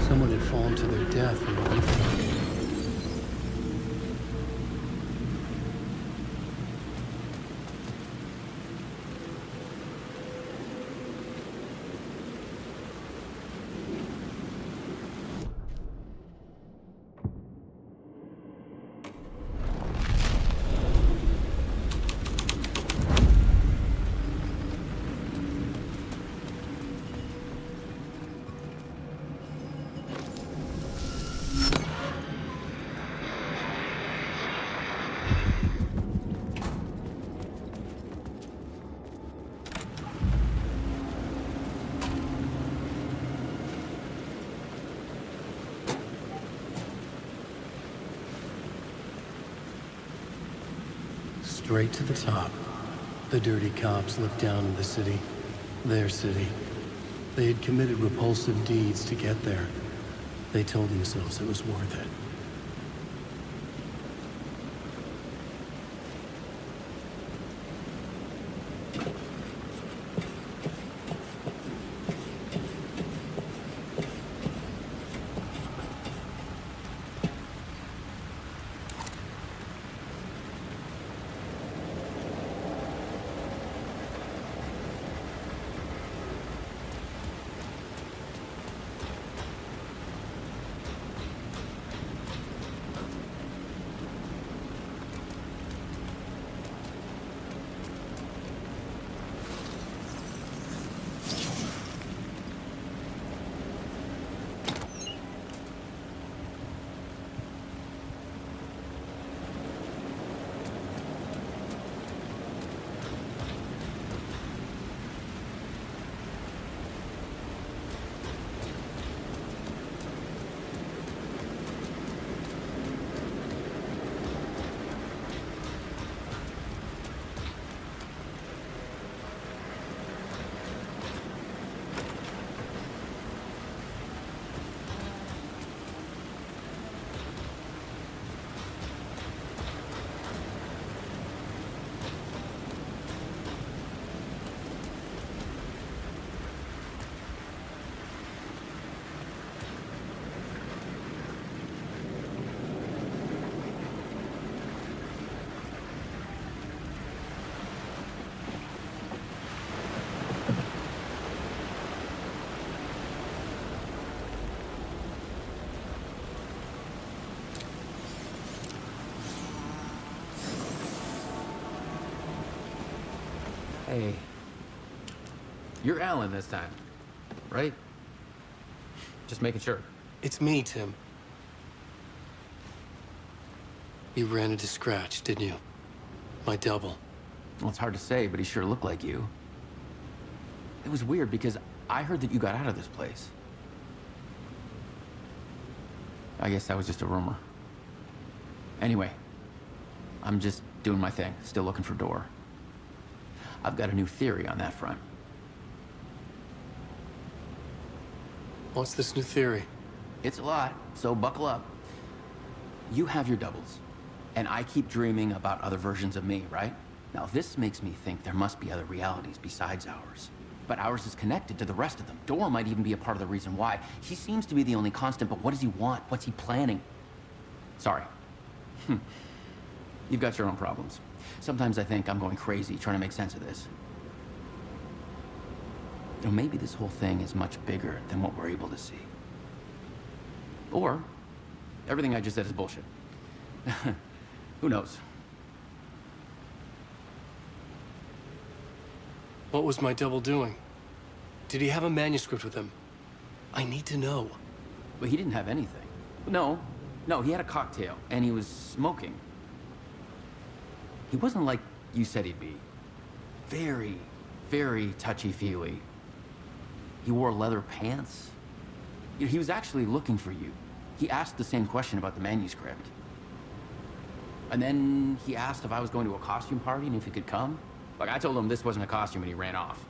Someone had fallen to their death from the roof. Straight to the top. The dirty cops looked down on the city. Their city. They had committed repulsive deeds to get there. They told themselves it was worth it. Hey. You're Alan this time, right? Just making sure. It's me, Tim. You ran into Scratch, didn't you? My double. Well, it's hard to say, but he sure looked like you. It was weird because I heard that you got out of this place. I guess that was just a rumor. Anyway, I'm just doing my thing, still looking for Door. I've got a new theory on that front. What's this new theory? It's a lot, so buckle up. You have your doubles, and I keep dreaming about other versions of me, right? Now, this makes me think there must be other realities besides ours. But ours is connected to the rest of them. Door might even be a part of the reason why. He seems to be the only constant, but what does he want? What's he planning? Sorry. You've got your own problems. Sometimes I think I'm going crazy trying to make sense of this. You know, maybe this whole thing is much bigger than what we're able to see. Or everything I just said is bullshit. Who knows? What was my double doing? Did he have a manuscript with him? I need to know. But he didn't have anything. No, he had a cocktail, and he was smoking. He wasn't like you said he'd be. Very, very touchy-feely. He wore leather pants. He was actually looking for you. He asked the same question about the manuscript. And then he asked if I was going to a costume party and if he could come. Like, I told him this wasn't a costume and he ran off.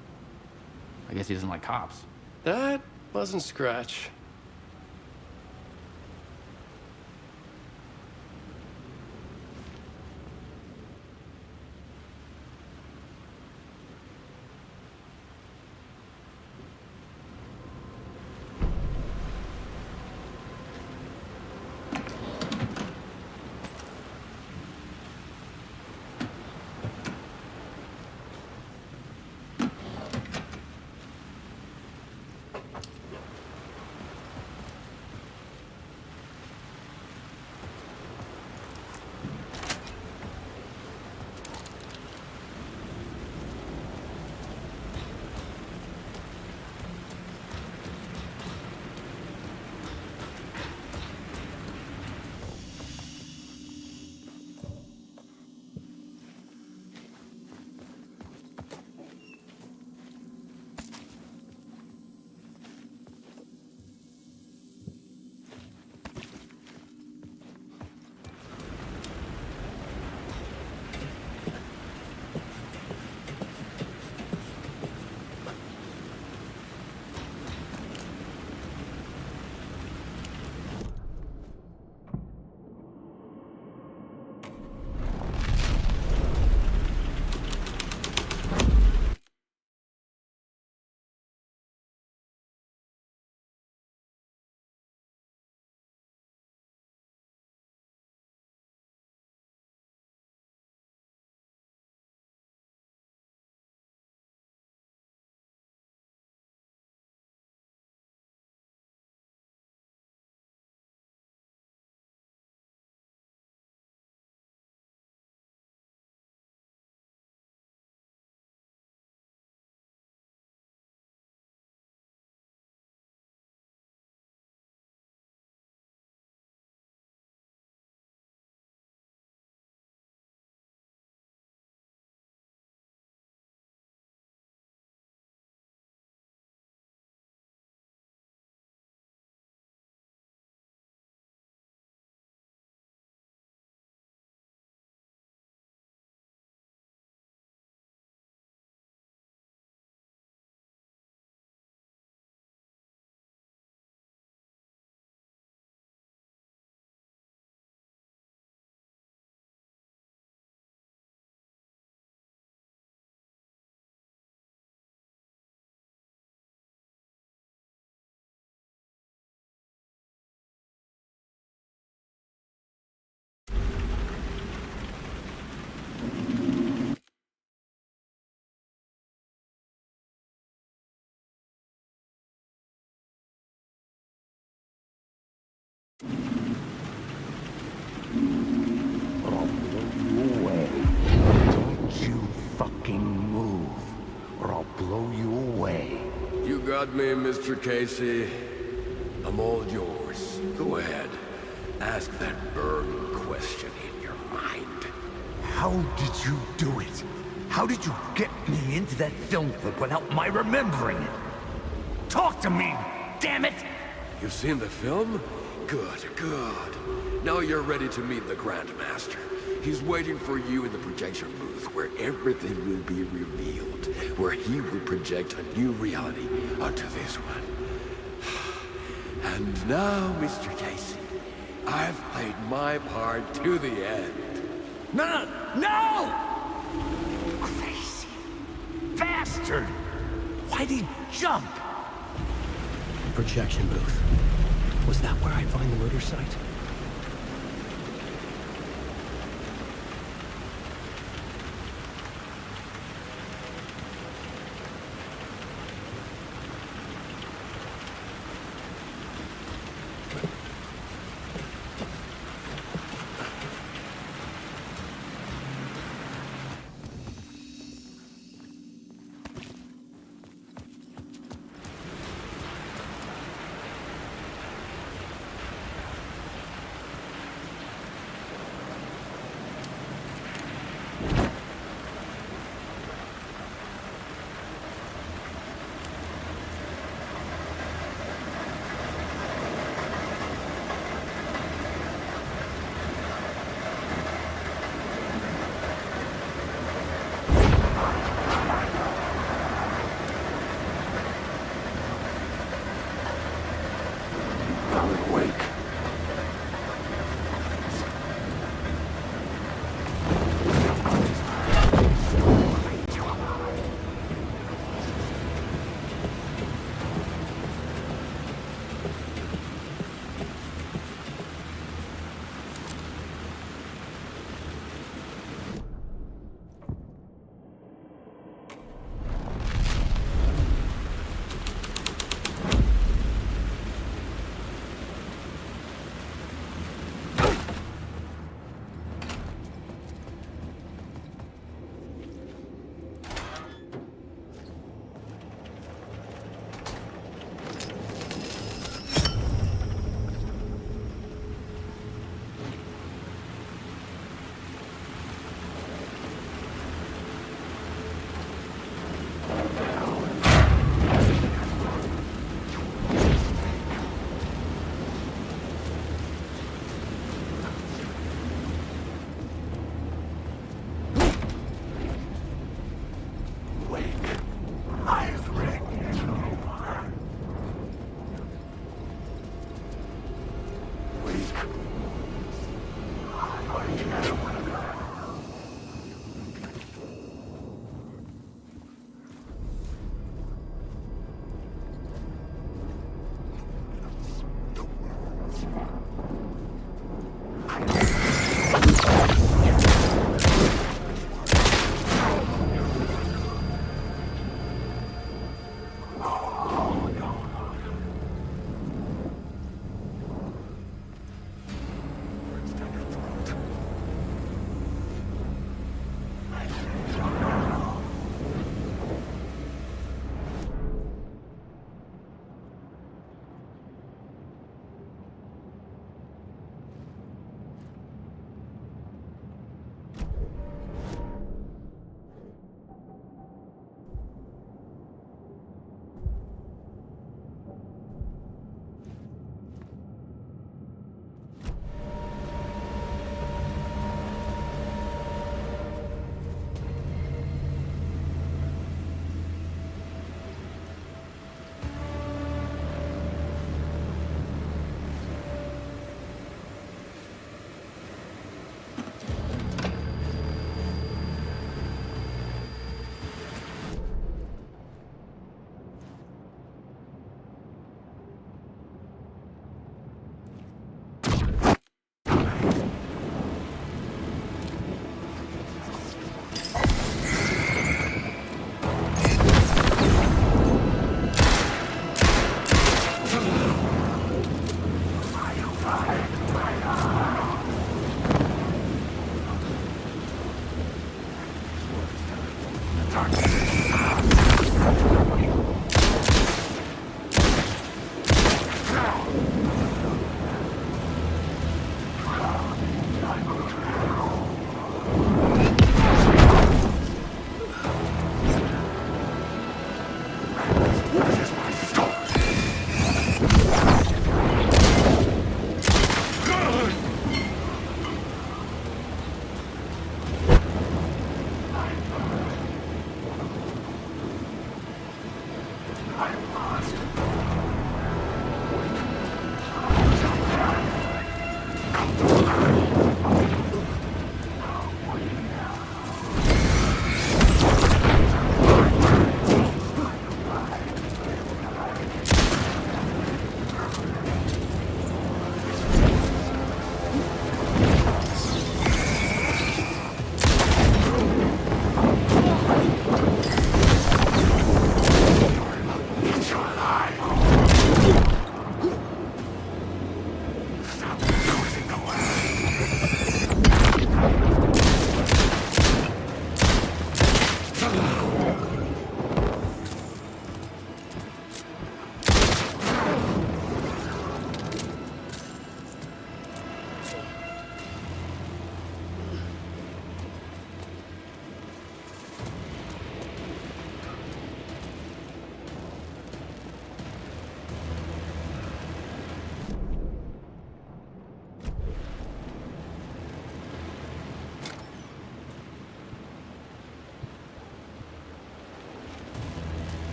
I guess he doesn't like cops. That wasn't Scratch. I'll blow you away. Don't you fucking move, or I'll blow you away. You got me, Mr. Casey. I'm all yours. Go ahead. Ask that burning question in your mind. How did you do it? How did you get me into that film clip without my remembering it? Talk to me, damn it! You've seen the film? Good, good. Now you're ready to meet the Grandmaster. He's waiting for you in the projection booth where everything will be revealed, where he will project a new reality onto this one. And now, Mr. Casey, I've played my part to the end. No! Crazy bastard! Why'd he jump? Projection booth. Was that where I'd find the murder site?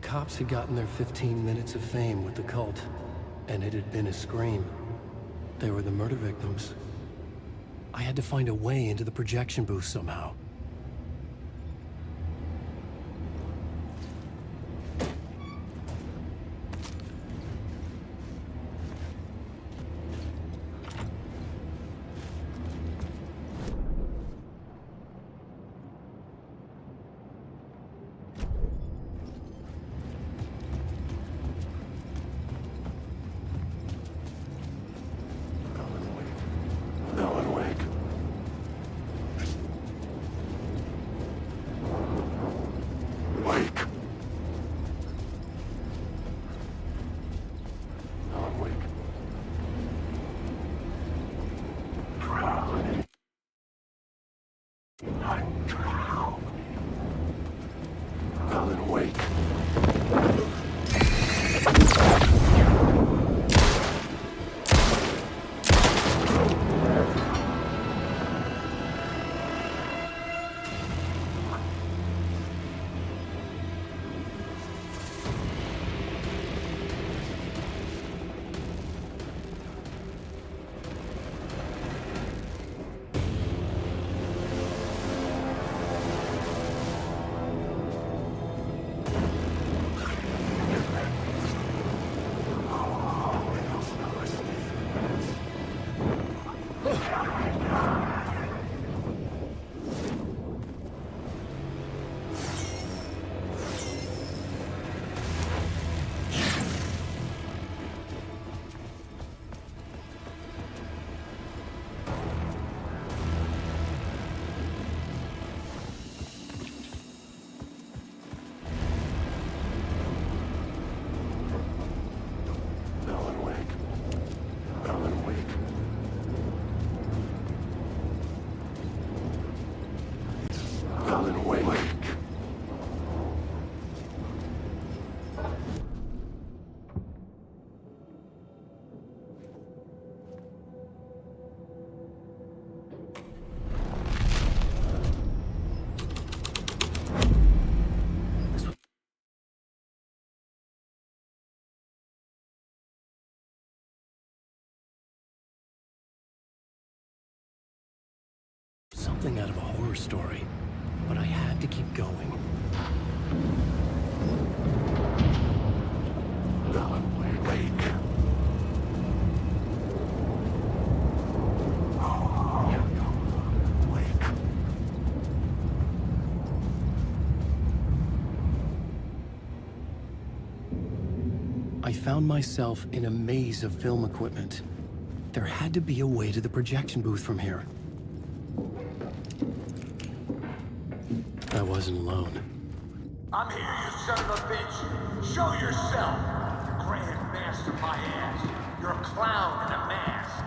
cops had gotten their 15 minutes of fame with the cult, and it had been a scream. They were the murder victims. I had to find a way into the projection booth somehow. Alan Wake. Wake. Alan Wake. Drown. I'm drowned. Alan Wake. Alan Wake. Alan Wake. Alan Wake. Something out of a horror story, but I had to keep going. Alan Wake. Wake. I found myself in a maze of film equipment. There had to be a way to the projection booth from here. I wasn't alone. I'm here, you son of a bitch. Show yourself. The Grand Master my ass. You're a clown in a mask.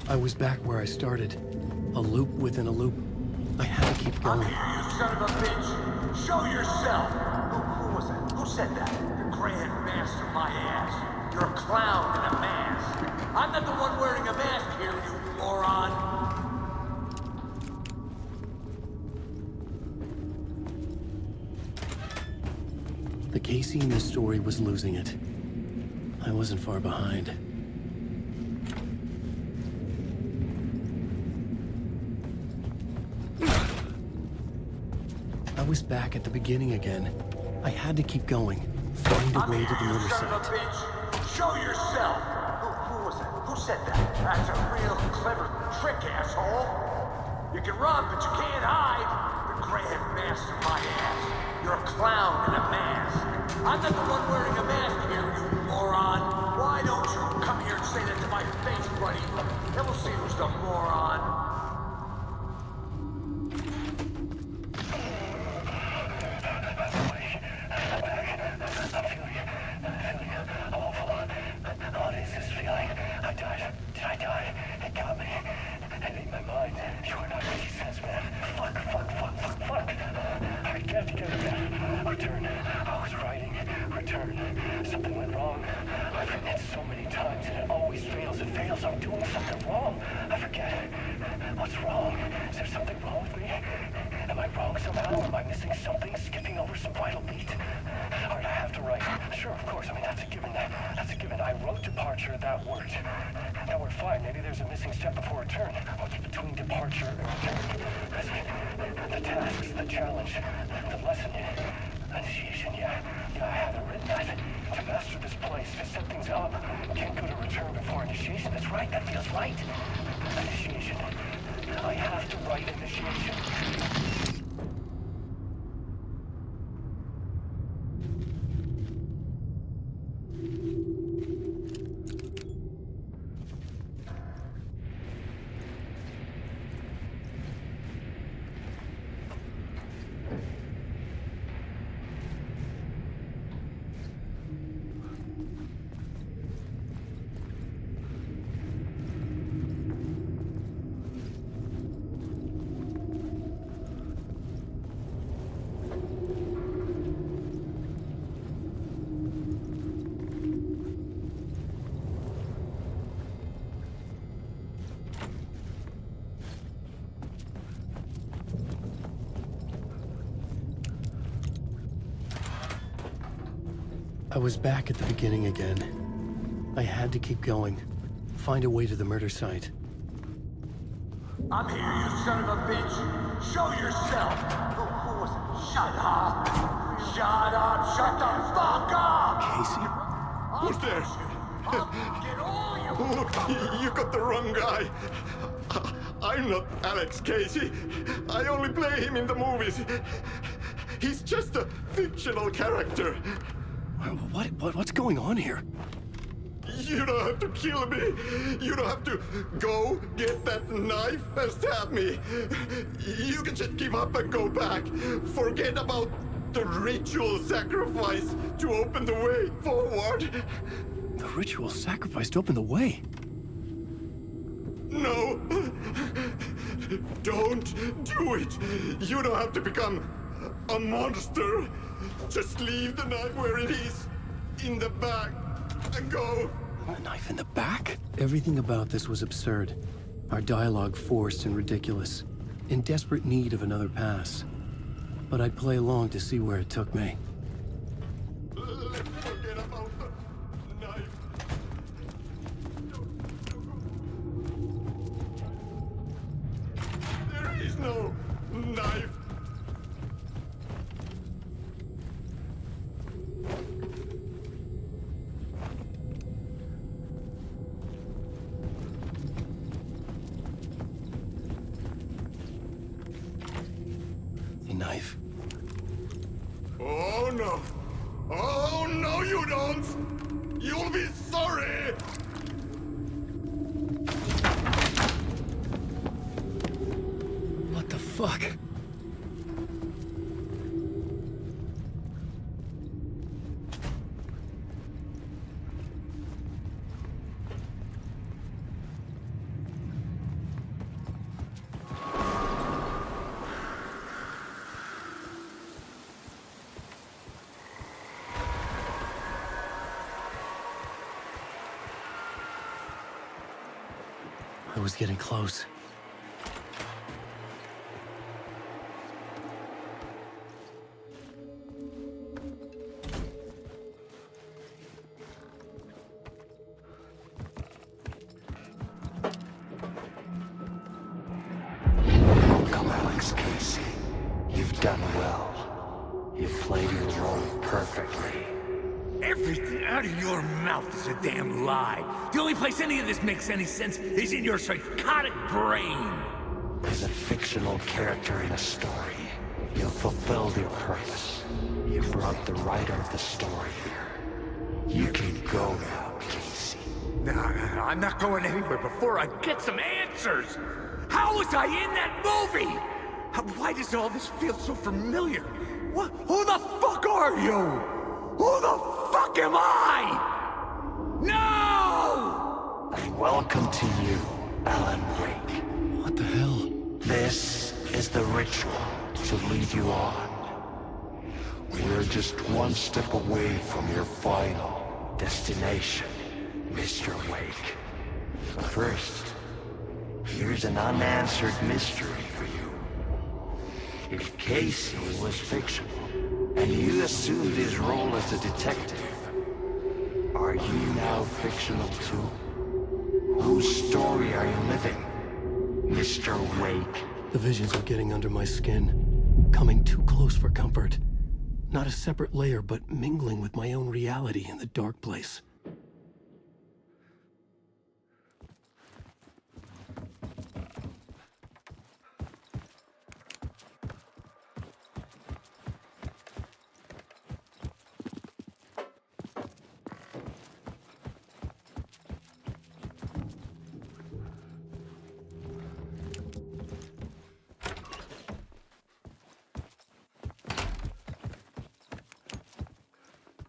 I was back where I started. A loop within a loop. I had to keep going. I'm here, you son of a bitch. Show yourself. Who was that? Who said that? The Grand Master my ass. You're a clown in a mask. I'm not the one wearing a mask here, you moron. The Casey in this story was losing it. I wasn't far behind. I was back at the beginning again. I had to keep going. Find a way to the murder Son of a site. bitch. Show yourself. Who was that? Who said that? That's a real clever trick, asshole. You can run, but you can't hide. The Grand Master, my ass. You're a clown in a mask. I'm not the one wearing a mask here, you moron. Why don't you come here and say that to my face, buddy? Then we'll see who's the moron. What is this feeling? I died. Did I die? It got me. And in my mind, you are not making sense, man. Fuck. I can't get it back. Return. I was writing. Return. Something went wrong. I've written it so many times and it always fails. It fails. I'm doing something wrong. I forget. What's wrong? Is there something wrong with me? Am I wrong somehow? Am I missing something? Skipping over some vital beat? Alright, I have to write. Sure, of course. I mean, that's a given. That's a given. I wrote departure. That worked. Now we're fine. Maybe there's a missing step before return. What's between departure and return? The tasks, the challenge, the lesson, initiation, yeah, I haven't written that. To master this place, to set things up, can't go to return before initiation. That's right, that feels right. Initiation. I have to write initiation. I was back at the beginning again. I had to keep going. Find a way to the murder site. I'm here, you son of a bitch. Show yourself. Who was it? Shut up. Shut up. Shut the fuck up. Casey? Who's there? Get all you... Look, you got the wrong guy. I'm not Alex Casey. I only play him in the movies. He's just a fictional character. What's going on here? You don't have to kill me. You don't have to go get that knife and stab me. You can just give up and go back. Forget about the ritual sacrifice to open the way forward. The ritual sacrifice to open the way? No. Don't do it. You don't have to become a monster. Just leave the knife where it is. In the back. And go. A knife in the back? Everything about this was absurd. Our dialogue forced and ridiculous. In desperate need of another pass. But I'd play along to see where it took me. Let's forget about the knife. There is no knife. Knife. Oh no! Oh no, you don't! You'll be sorry! What the fuck? I was getting close. Welcome, Alex Casey. You've done well. You've played your role perfectly. Everything out of your mouth is a damn lie. The only place any of this makes any sense is in your psychotic brain. As a fictional character in a story, You've fulfilled your purpose. You've brought the writer of the story here. You can go now, Casey. No, I'm not going anywhere before I get some answers! How was I in that movie? Why does all this feel so familiar? What? Who the fuck are you? Who the fuck am I? No! And welcome to you, Alan Wake. What the hell? This is the ritual to lead you on. We're just one step away from your final destination, Mr. Wake. But first, here's an unanswered mystery for you. If Casey was fictional, and you assumed his role as a detective, are you now fictional too? Whose story are you living, Mr. Wake? The visions are getting under my skin, coming too close for comfort. Not a separate layer, but mingling with my own reality in the dark place.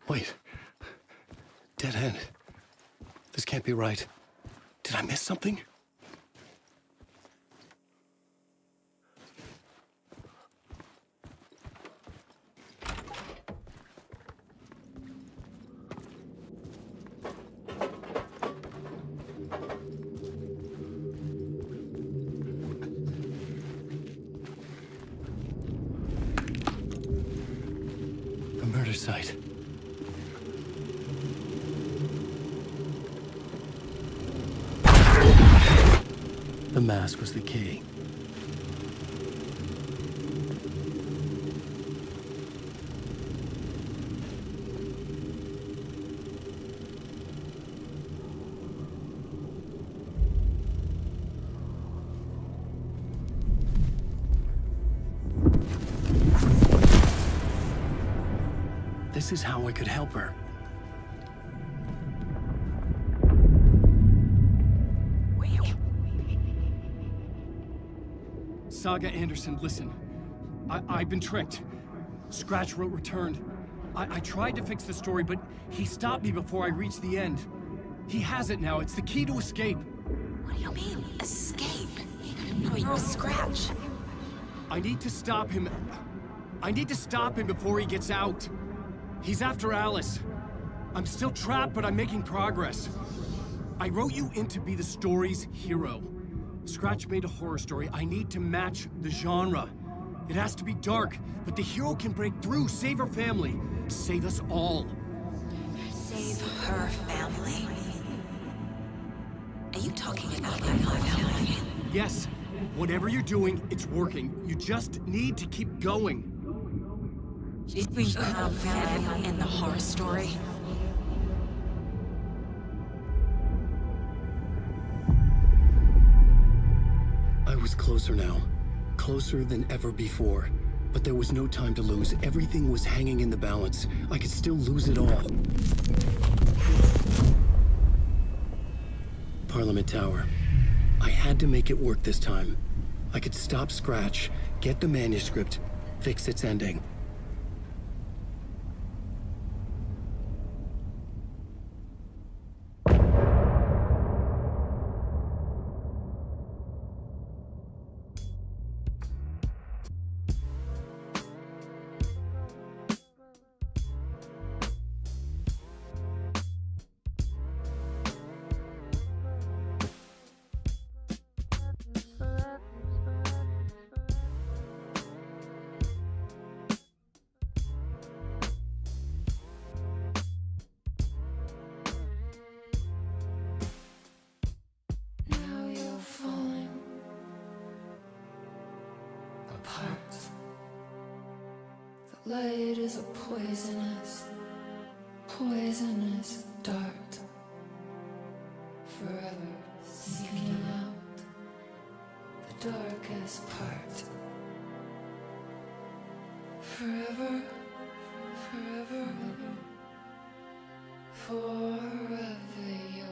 Wait. Dead end. This can't be right. Did I miss something? A murder site. The mask was the key. This is how I could help her. Saga Anderson, listen. I've been tricked. Scratch wrote returned. I tried to fix the story, but he stopped me before I reached the end. He has it now. It's the key to escape. What do you mean, escape? No, you're Scratch. I need to stop him. I need to stop him before he gets out. He's after Alice. I'm still trapped, but I'm making progress. I wrote you in to be the story's hero. Scratch made a horror story. I need to match the genre. It has to be dark, but the hero can break through, save her family, save us all. Save her family? Are you talking about my family? Yes. Whatever you're doing, it's working. You just need to keep going. We have family in the horror story. I was closer now. Closer than ever before. But there was no time to lose. Everything was hanging in the balance. I could still lose it all. Parliament Tower. I had to make it work this time. I could stop Scratch, get the manuscript, fix its ending. Now you're falling apart. The light is a poisonous, poisonous dart, forever seeking out the darkest part. forever your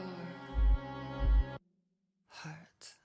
heart.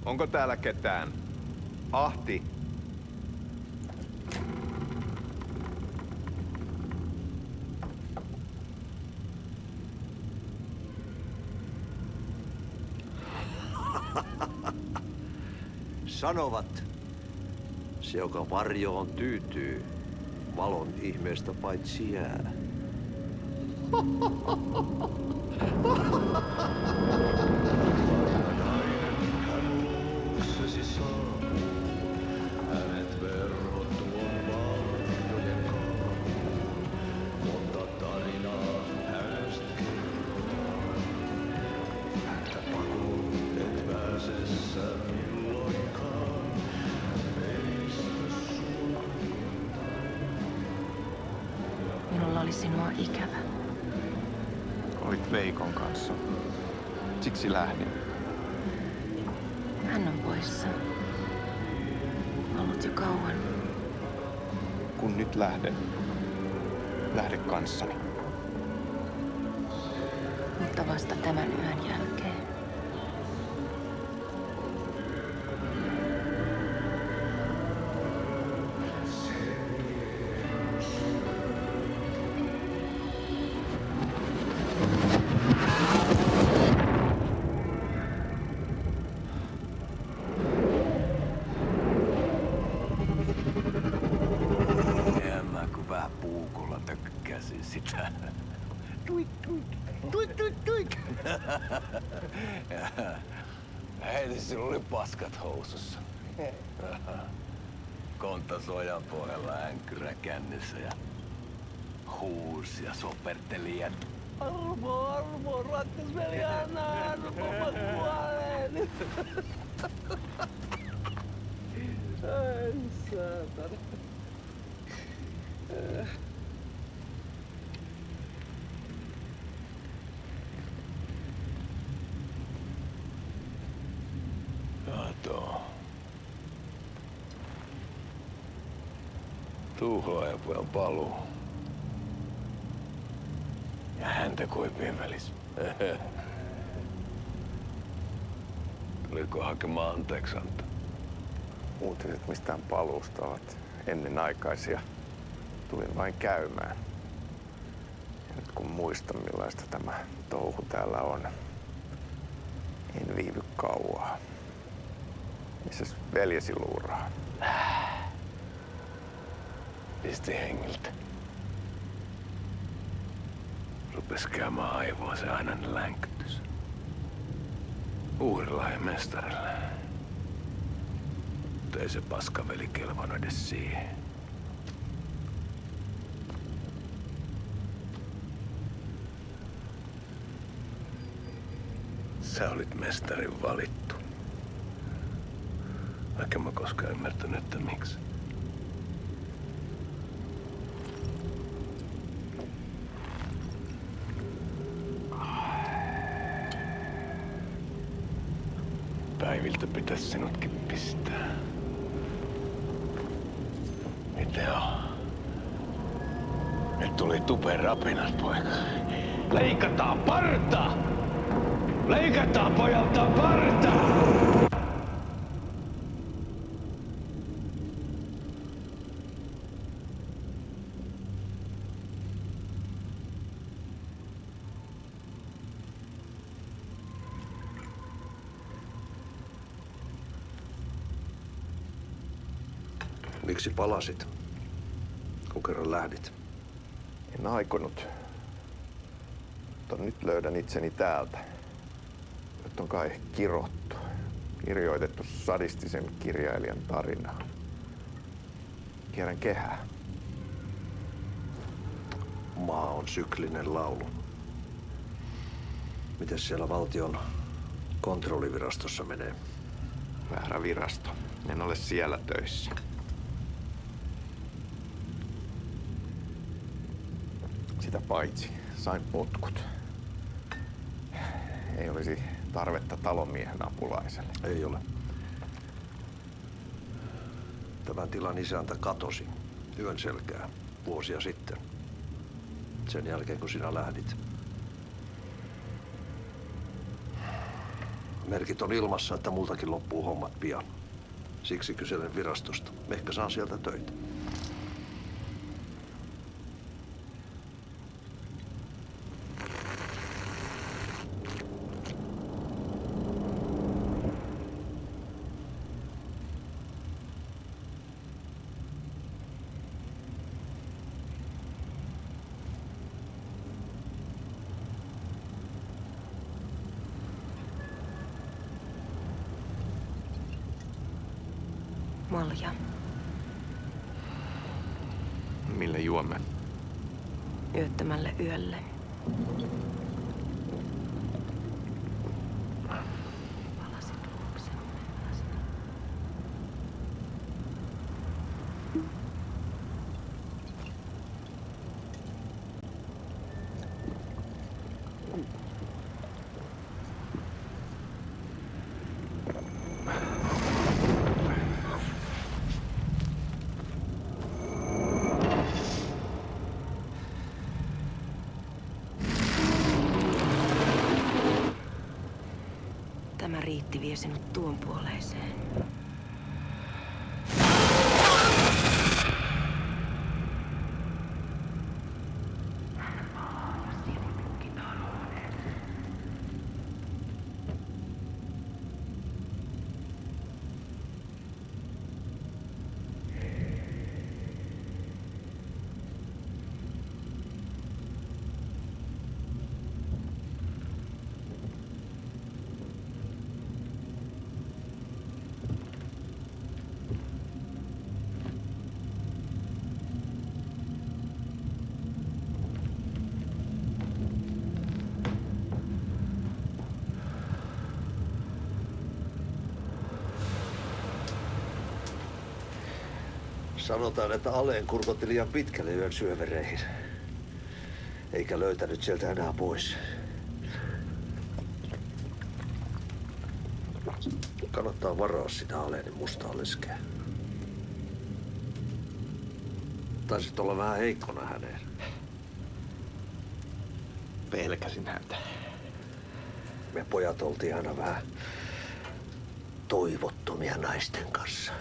Onko täällä ketään? Ahti. Sanovat, se joka varjoon tyytyy, valon ihmeestä paitsi jää. Minulla oli sinua ikävä. Olit Veikon kanssa. Siksi lähdin. Hän on poissa. Ollut jo kauan. Kun nyt lähden, lähde kanssani. Mutta vasta tämän yön jälkeen. Mä kun vähän puukolla tökkäsin sitä. Tuik, tuik, tuik, tuik, tuik. Heti sillä oli paskat housussa. Kontas ojan pohjalla änkyrä kännissä ja huusi ja soperteli ja Armo, rakkas veli, anna armo, mä kuolen. Ai saatana. Kato. Tuhlaajapojan paluu. Ja häntä koipien välissä. Tuliko hakemaan anteeksianto? Uutiset mistään paluusta ovat ennenaikaisia. Tulin vain käymään. Ja nyt kun muistan millaista tämä touhu täällä on, en viivy kauaa. Missäs veljesi luuraa? Pisti hengiltä. Rupes käymään aivoa se ainainen länkytys. Uurilahden mestarille. Mutta ei se paskaveli kelvannut edes siihen. Sä olit mestarin valittu. Vaikka mä koskaan ymmärtänyt, että miksi. Päiviltä pitäis sinutkin pistää. Mitä on? Nyt tuli tupen rapinat, poika. Leikataan parta! Leikataan pojalta parta! Miksi palasit, kun kerran lähdit? En aikonut. Mutta nyt löydän itseni täältä. Nyt on kai kirottu. Kirjoitettu sadistisen kirjailijan tarinaa. Kierrän kehää. Maa on syklinen laulu. Miten siellä valtion kontrollivirastossa menee? Väärä virasto. En ole siellä töissä. Sitä paitsi sain potkut. Ei olisi tarvetta talonmiehen apulaiselle. Ei ole. Tämän tilan isäntä katosi yön selkää vuosia sitten. Sen jälkeen kun sinä lähdit. Merkit on ilmassa, että multakin loppuu hommat pian. Siksi kyselen virastosta. Ehkä saan sieltä töitä. Malja. Mille juomme? Yöttömälle yölle. Palasit luoksemme. Tämä riitti vie sinut tuon puoleiseen. Sanotaan, että Aleen kurkotti liian pitkälle yön syövereihin. Eikä löytänyt sieltä enää pois. Kannattaa varaa sitä Aleenin mustaa leskeä. Taisit olla vähän heikkona häneen. Pelkäsin häntä. Me pojat oltiin aina vähän toivottomia naisten kanssa.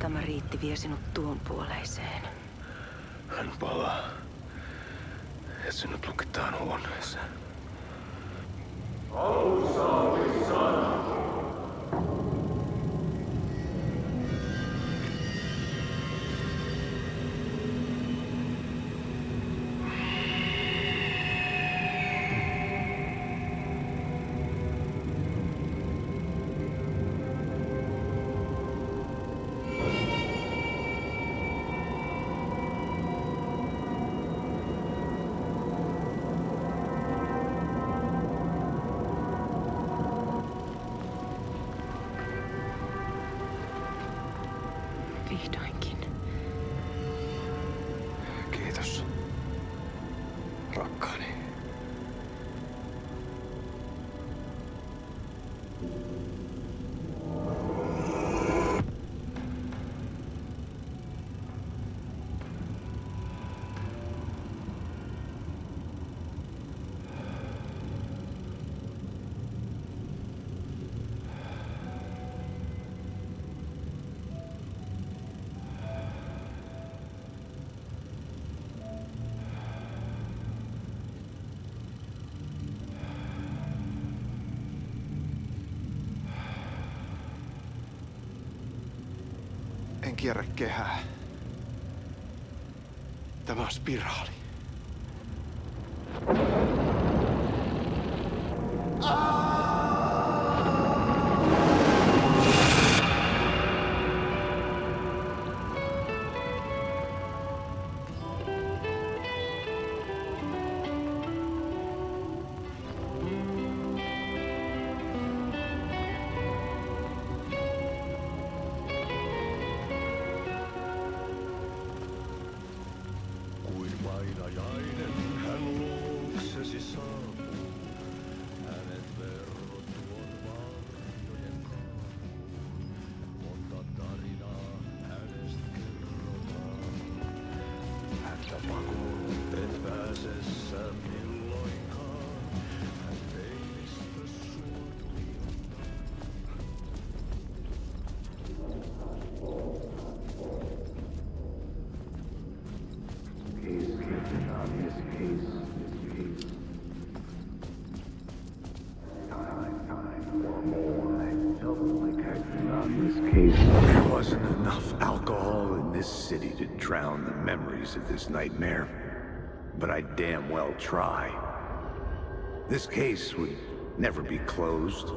Tamariitti vie sinut tuon puoleiseen. Hän palaa. Ja sinut lukitaan huoneeseen. Vihdoinkin. Kiitos, rakkaani. En kierrä kehää. Tämä on spiraali. There wasn't enough alcohol in this city to drown the memories of this nightmare. But I damn well try. This case would never be closed.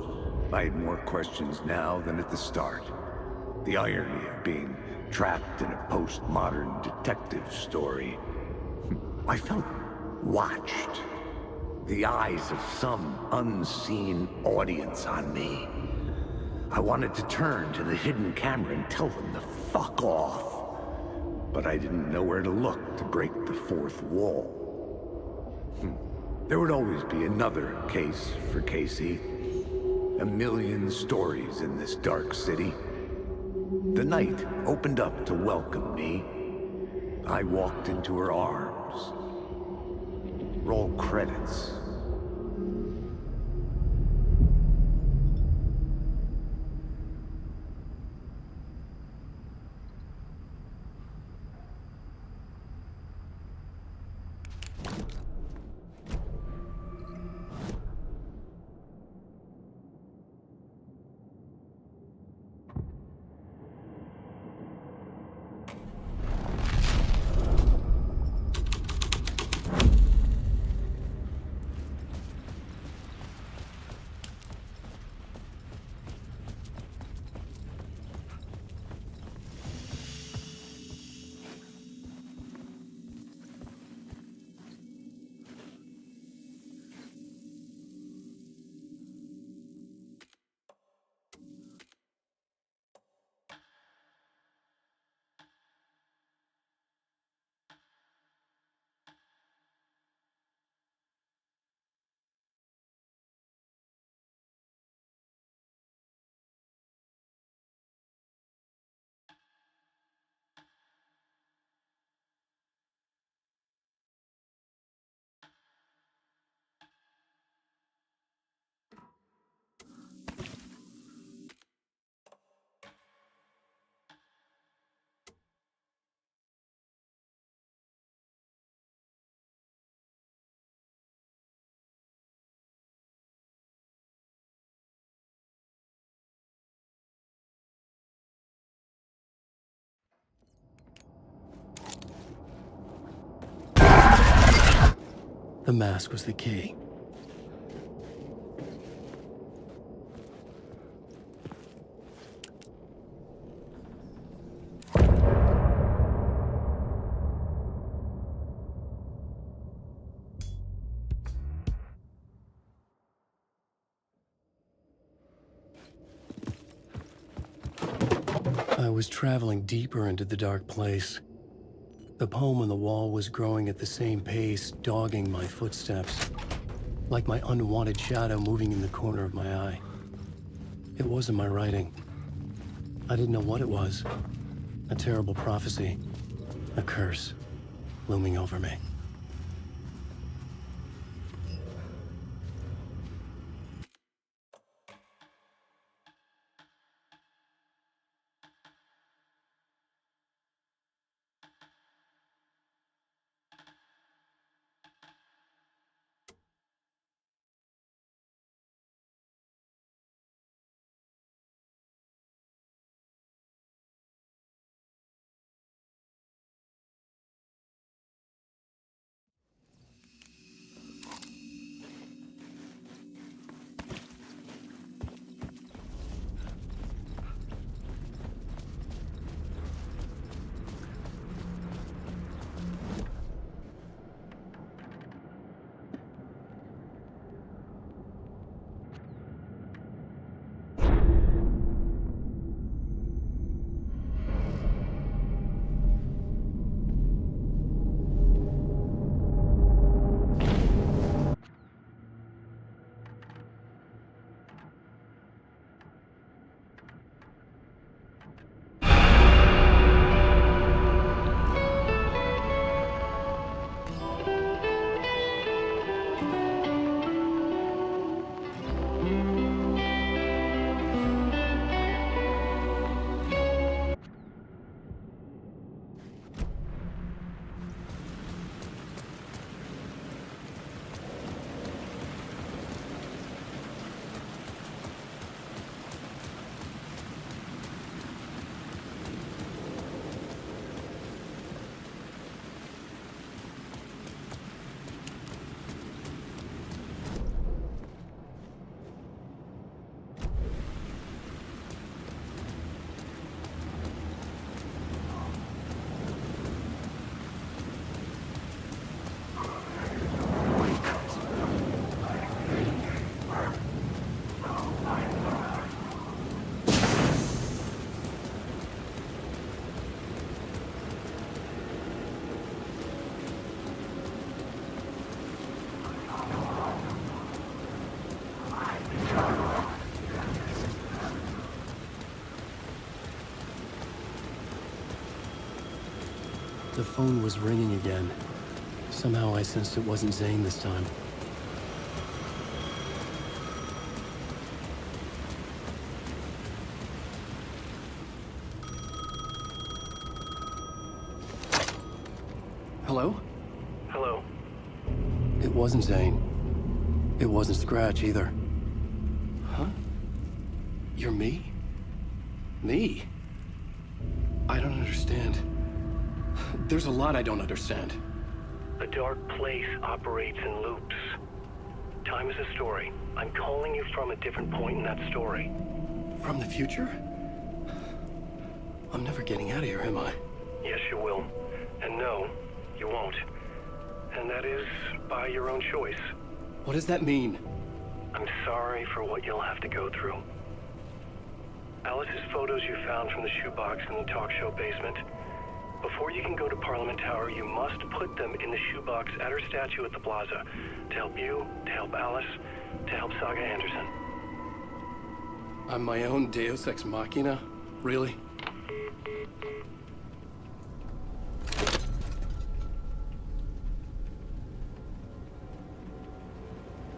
I had more questions now than at the start. The irony of being trapped in a postmodern detective story. I felt watched. The eyes of some unseen audience on me. I wanted to turn to the hidden camera and tell them to fuck off. But I didn't know where to look to break the fourth wall. There would always be another case for Casey. A million stories in this dark city. The night opened up to welcome me. I walked into her arms. Roll credits. The mask was the key. I was traveling deeper into the dark place. The poem on the wall was growing at the same pace, dogging my footsteps, like my unwanted shadow moving in the corner of my eye. It wasn't my writing. I didn't know what it was. A terrible prophecy, a curse, looming over me. The phone was ringing again. Somehow I sensed it wasn't Zane this time. Hello? Hello. It wasn't Zane. It wasn't Scratch either. Huh? You're me? Me? I don't understand. There's a lot I don't understand. The dark place operates in loops. Time is a story. I'm calling you from a different point in that story. From the future? I'm never getting out of here, am I? Yes, you will. And no, you won't. And that is by your own choice. What does that mean? I'm sorry for what you'll have to go through. Alice's photos you found from the shoebox in the talk show basement. Before you can go to Parliament Tower, you must put them in the shoebox at her statue at the plaza. To help you, to help Alice, to help Saga Anderson. I'm my own Deus Ex Machina? Really?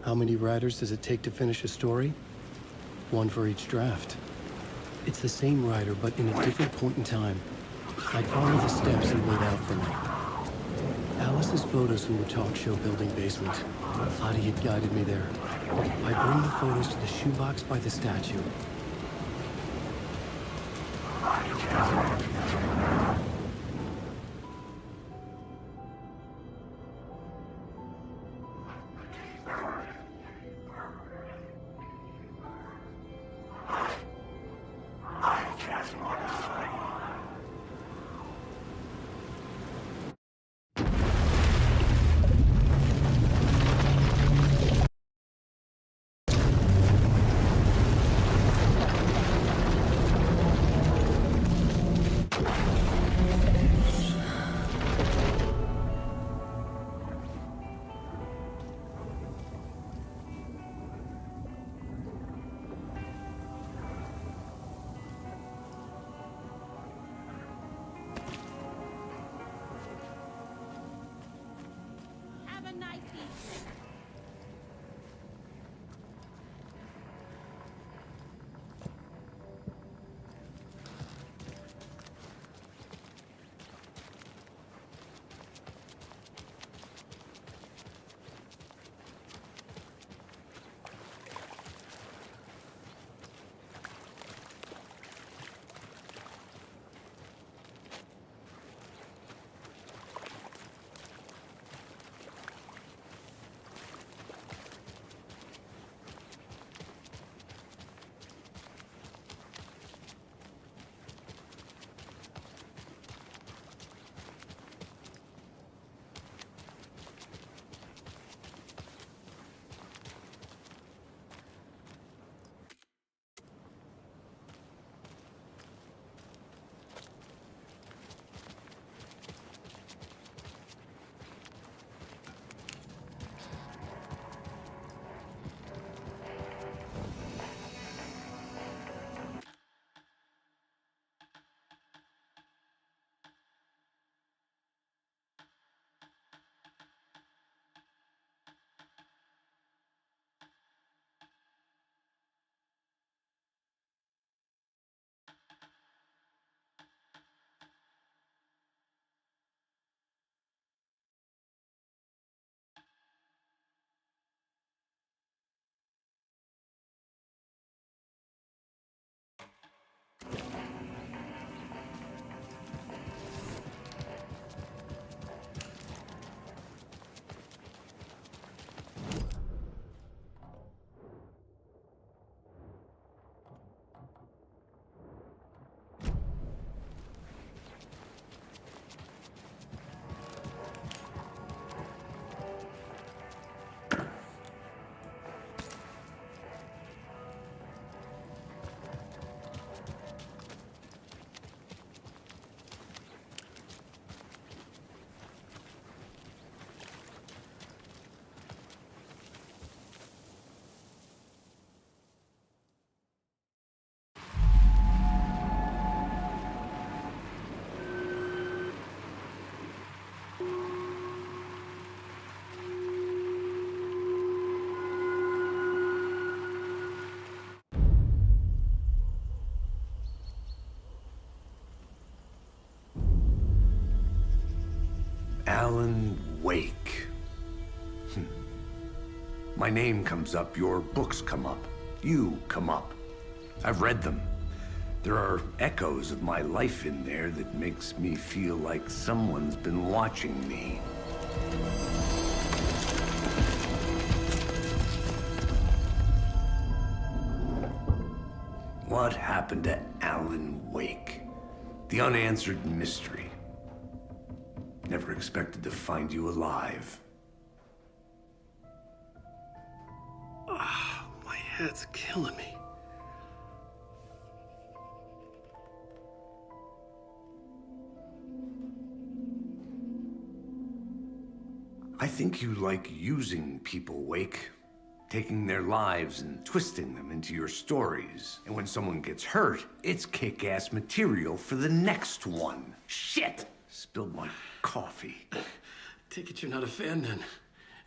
How many writers does it take to finish a story? One for each draft. It's the same writer, but in a different point in time. I follow the steps he laid out for me. Alice's photos from the talk show building basement. Adi had guided me there. I bring the photos to the shoebox by the statue. Alan Wake. My name comes up, your books come up, you come up. I've read them. There are echoes of my life in there that makes me feel like someone's been watching me. What happened to Alan Wake? The unanswered mystery. Never expected to find you alive. My head's killing me. I think you like using people, Wake. Taking their lives and twisting them into your stories. And when someone gets hurt, it's kick-ass material for the next one. Shit! Spilled my coffee. Take it you're not a fan then,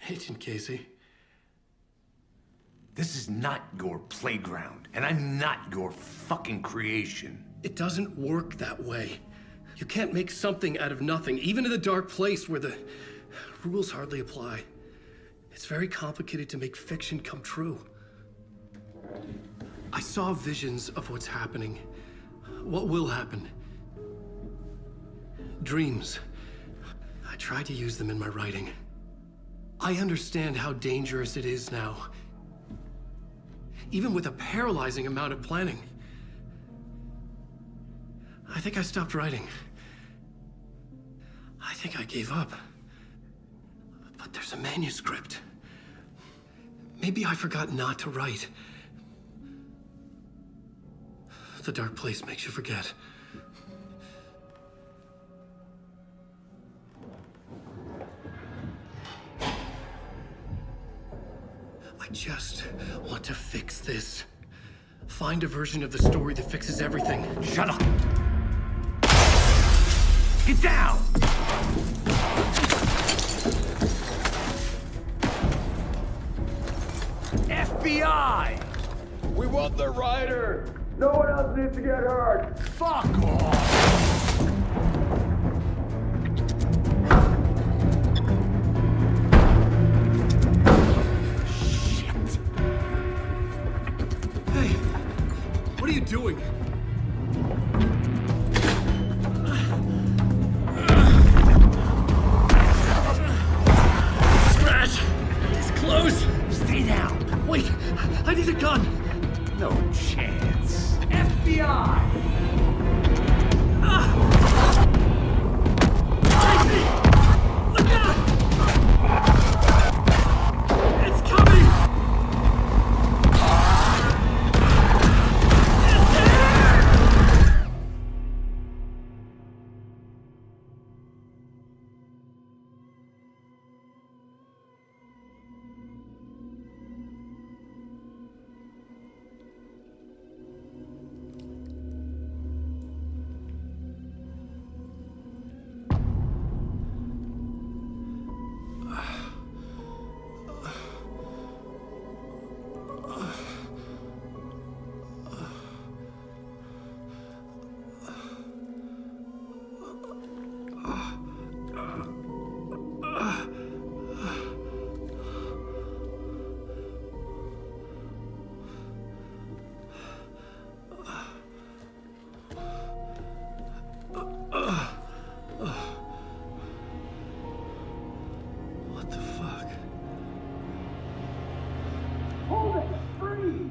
Agent Casey. This is not your playground, and I'm not your fucking creation. It doesn't work that way. You can't make something out of nothing, even in the dark place where the rules hardly apply. It's very complicated to make fiction come true. I saw visions of what's happening, what will happen. Dreams. I tried to use them in my writing. I understand how dangerous it is now. Even with a paralyzing amount of planning. I think I stopped writing. I think I gave up. But there's a manuscript. Maybe I forgot not to write. The dark place makes you forget. I just want to fix this. Find a version of the story that fixes everything. Shut up! Get down! FBI! We want the rider! No one else needs to get hurt! Fuck off! Shit! Hey, what are you doing? Scratch! It's close! Stay down! Wait, I need a gun! No chance. FBI! Casey! Look out! It's coming! It's here! What the fuck? Hold it! Free!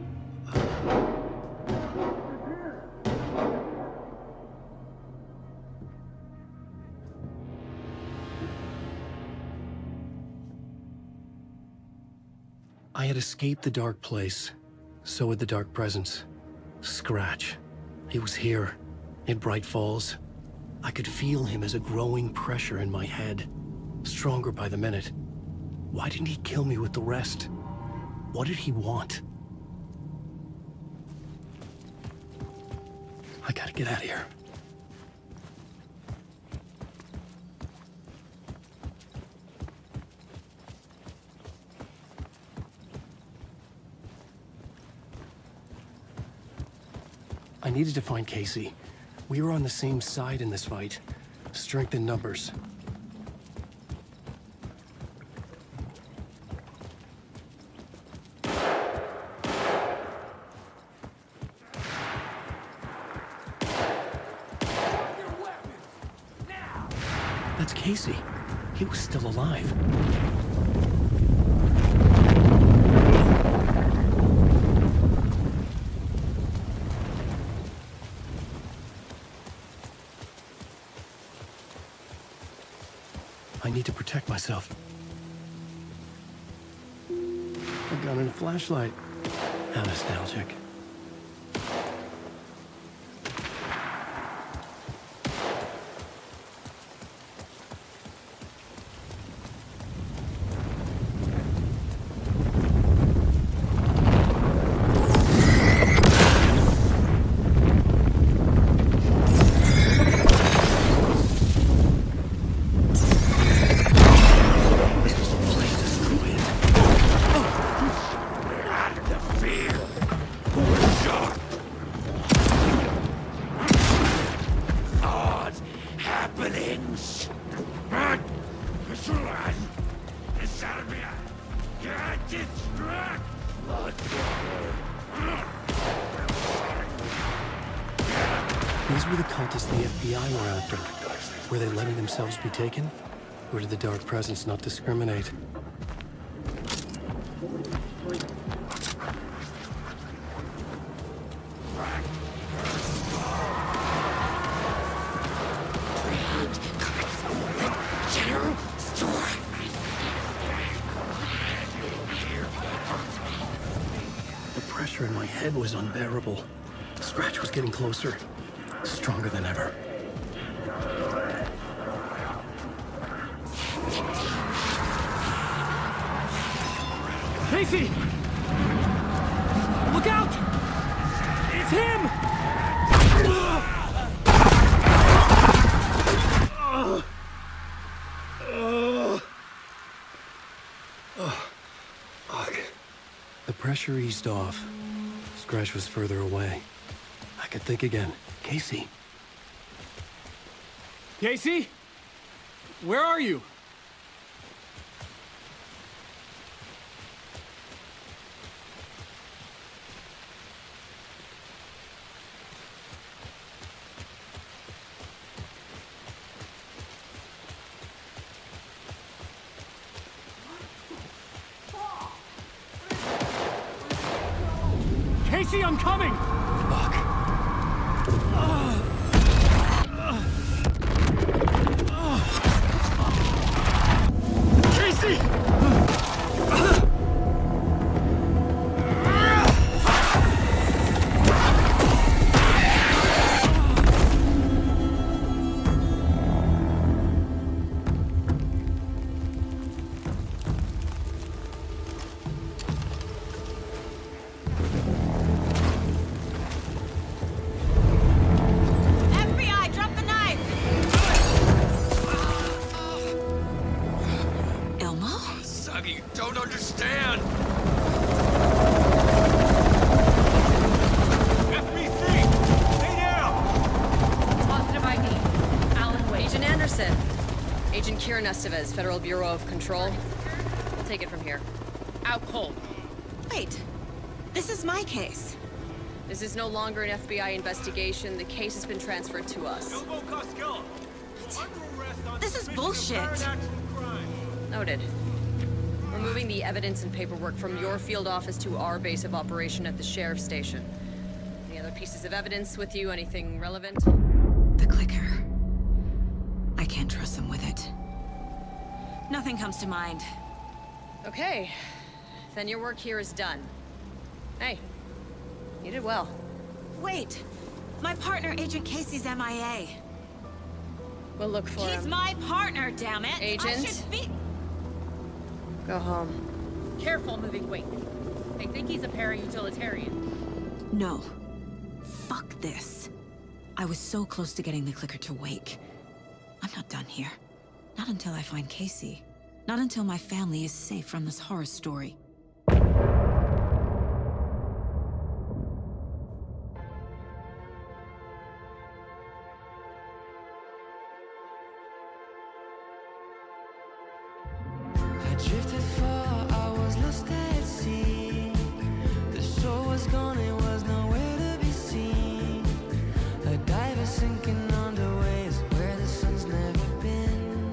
I had escaped the dark place. So had the dark presence. Scratch. He was here, in Bright Falls. I could feel him as a growing pressure in my head. Stronger by the minute. Why didn't he kill me with the rest? What did he want? I gotta get out of here. I needed to find Casey. We were on the same side in this fight. Strength in numbers. That's Casey. He was still alive. I need to protect myself. A gun and a flashlight. How nostalgic. These were the cultists the FBI were after. Were they letting themselves be taken? Or did the Dark Presence not discriminate? The pressure in my head was unbearable. Scratch was getting closer. Stronger than ever. Casey! Look out! It's him! Fuck. The pressure eased off. Scratch was further away. I could think again. Casey. Casey? Where are you? Casey, I'm coming! Fuck. Casey! FBI, drop the knife! Elmo? Suggy, you don't understand! FBC! Stay down! Positive ID. Alan Wade. Agent Anderson. Agent Kieran Estevez, Federal Bureau of Control. We'll take it from here. Out cold. Wait. This is my case. This is no longer an FBI investigation. The case has been transferred to us. This is bullshit. Noted. We're moving the evidence and paperwork from your field office to our base of operation at the sheriff's station. Any other pieces of evidence with you? Anything relevant? The clicker. I can't trust them with it. Nothing comes to mind. Okay. Then your work here is done. Hey, you did well. Wait! My partner, Agent Casey's MIA. We'll look for him. He's my partner, damn it! Agent? I should be... Go home. Careful moving Wake. They think he's a para-utilitarian. No. Fuck this. I was so close to getting the clicker to Wake. I'm not done here. Not until I find Casey. Not until my family is safe from this horror story. I drifted far, I was lost at sea. The shore was gone, it was nowhere to be seen. A diver sinking under waves where the sun's never been.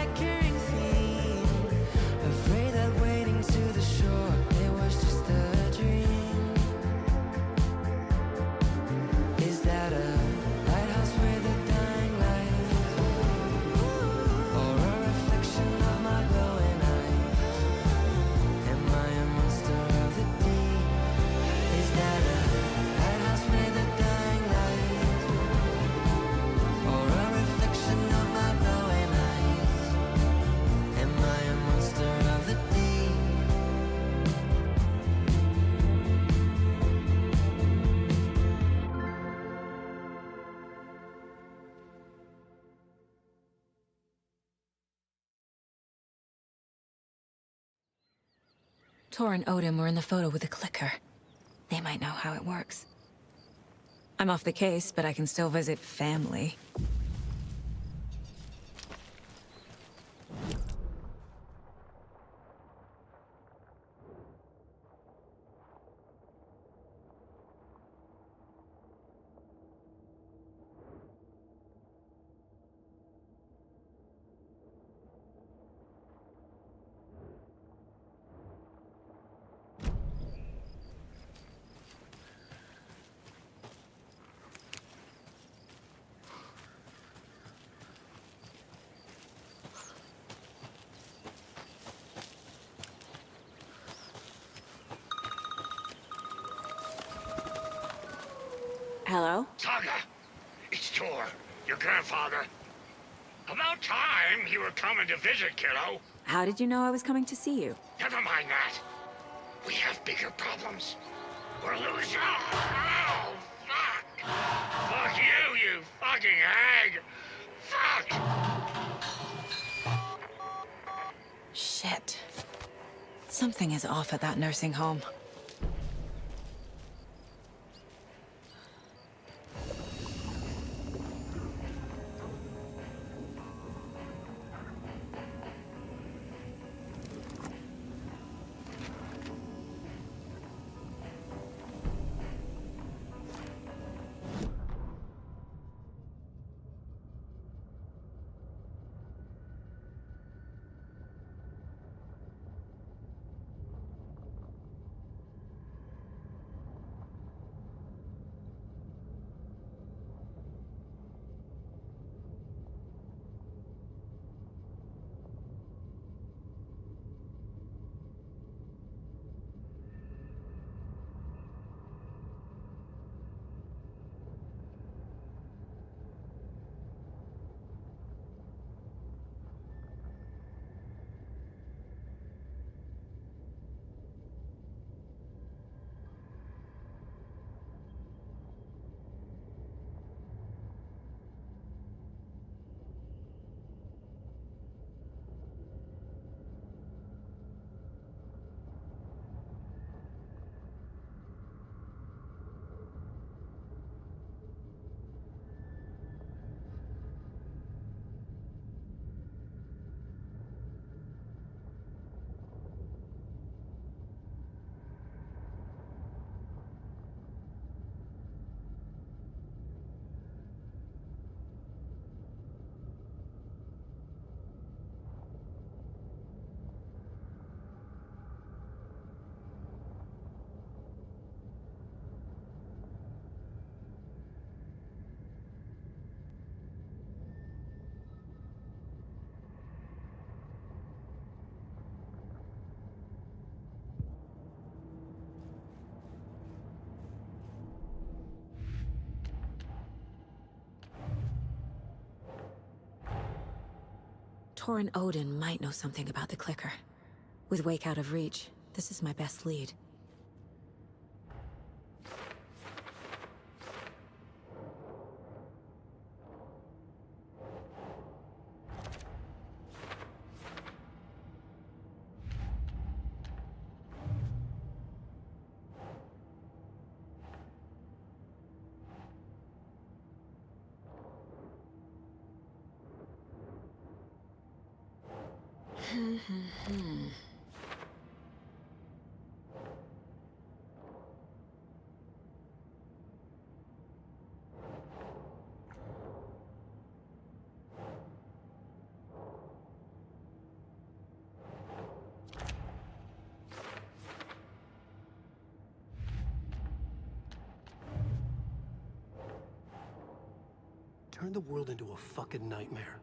recurring theme. Afraid that waiting to the shore, it was just a dream. Is that a lighthouse with a dying light? Or a reflection of my glowing eyes? Am I a monster of the deep? Is that a lighthouse with a dying light? Or a reflection of my glowing eyes? Am I a monster of the deep? Tor and Odin were in the photo with the clicker. They might know how it works. I'm off the case, but I can still visit family. Hello? Saga, it's Tor, your grandfather. About time you were coming to visit, kiddo. How did you know I was coming to see you? Never mind that. We have bigger problems. We're losing. Oh, fuck! Fuck you, you fucking hag! Fuck! Shit. Something is off at that nursing home. Tor and Odin might know something about the clicker. With Wake out of reach, this is my best lead. turned the world into a fucking nightmare.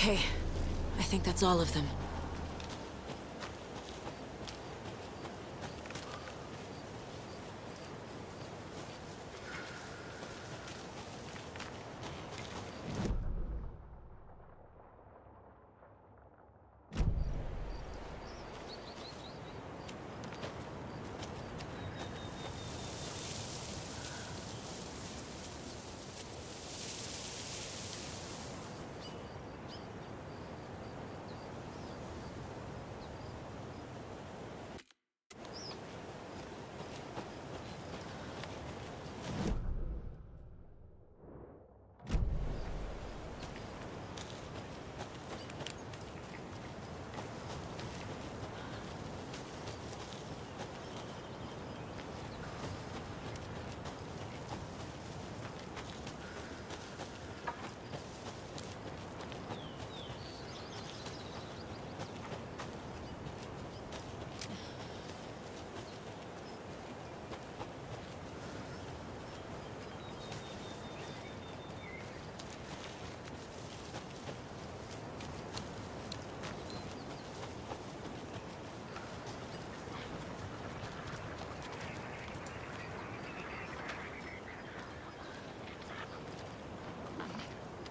Okay, I think that's all of them.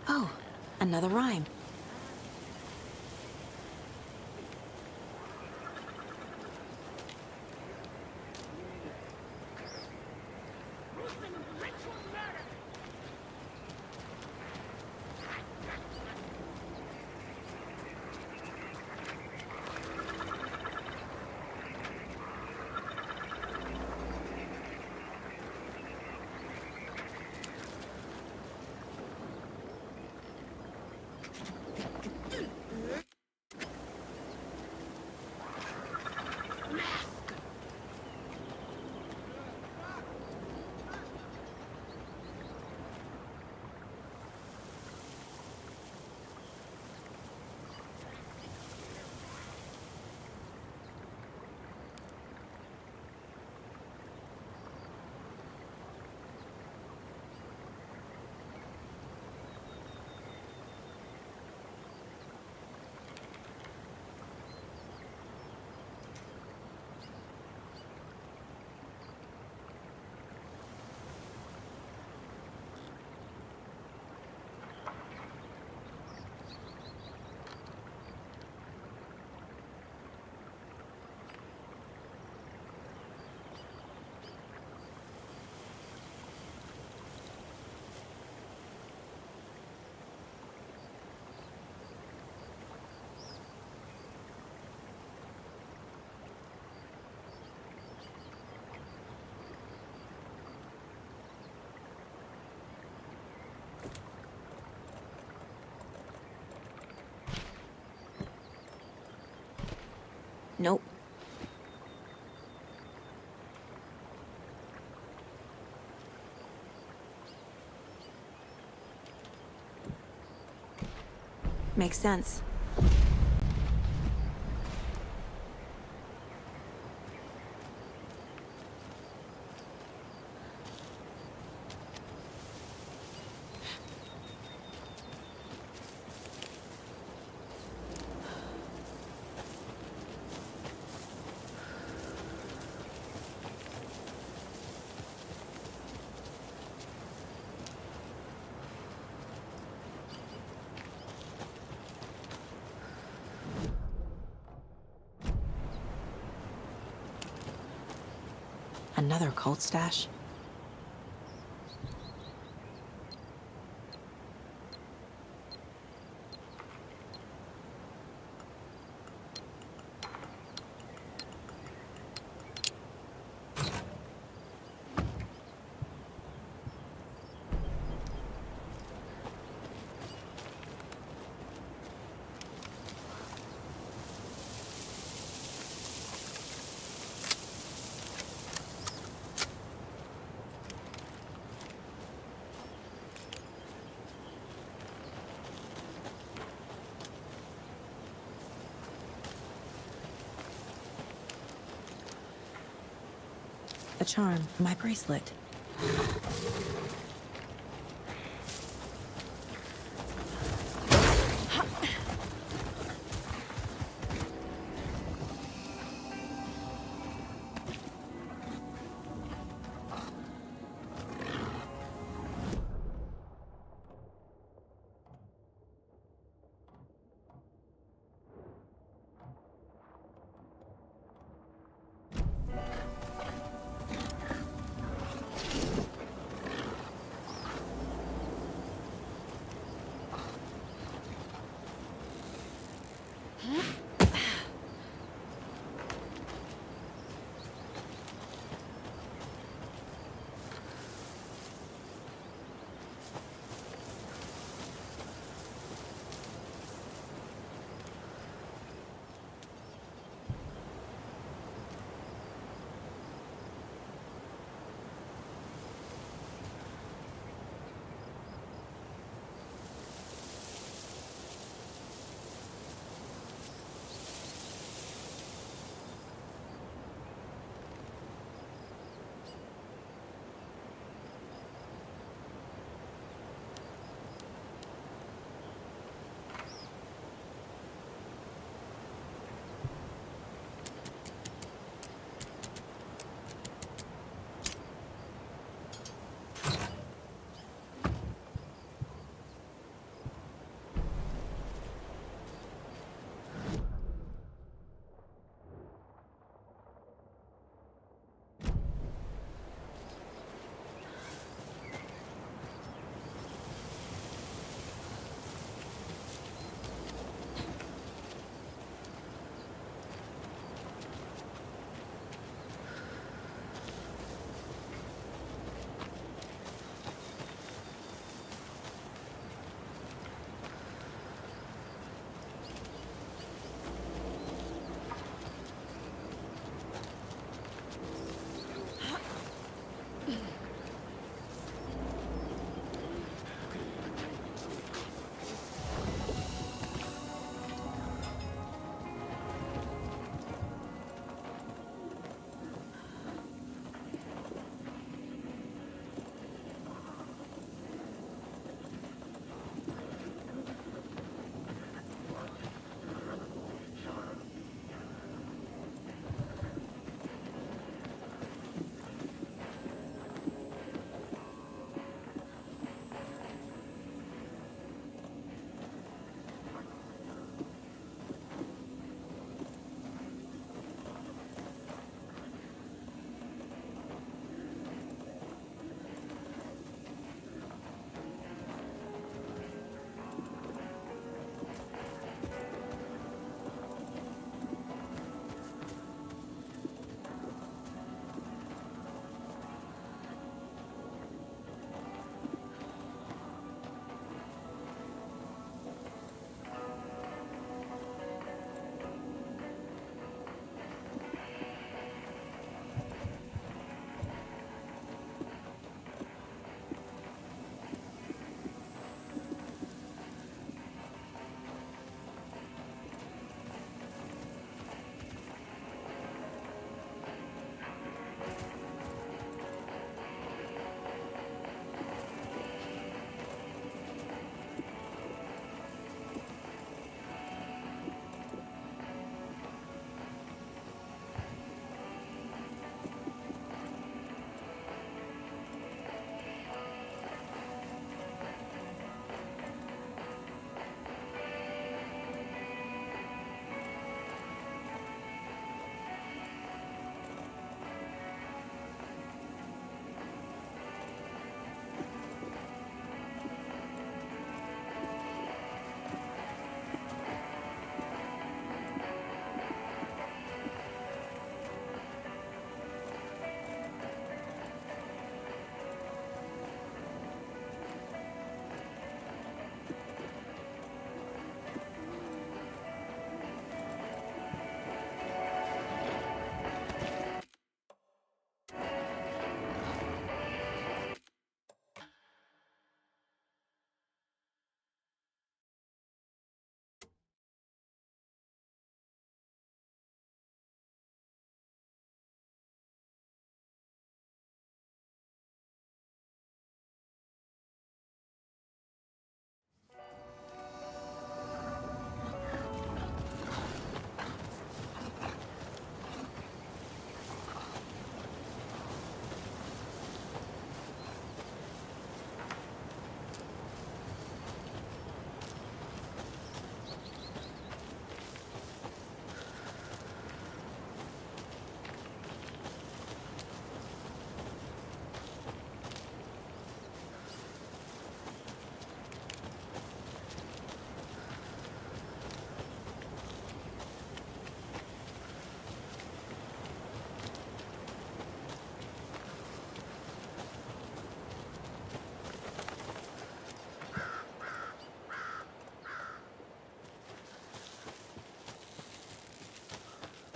Oh, another rhyme. Nope. Makes sense. Another cult stash? A charm for my bracelet.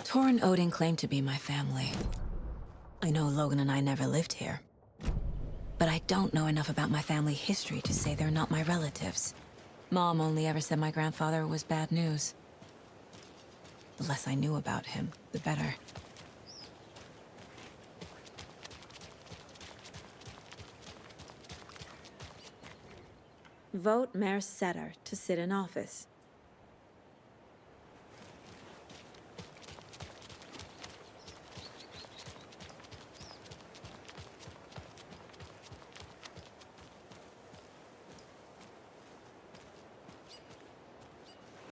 Torrin Odin claimed to be my family. I know Logan and I never lived here. But I don't know enough about my family history to say they're not my relatives. Mom only ever said my grandfather was bad news. The less I knew about him, the better. Vote Mayor Setter to sit in office.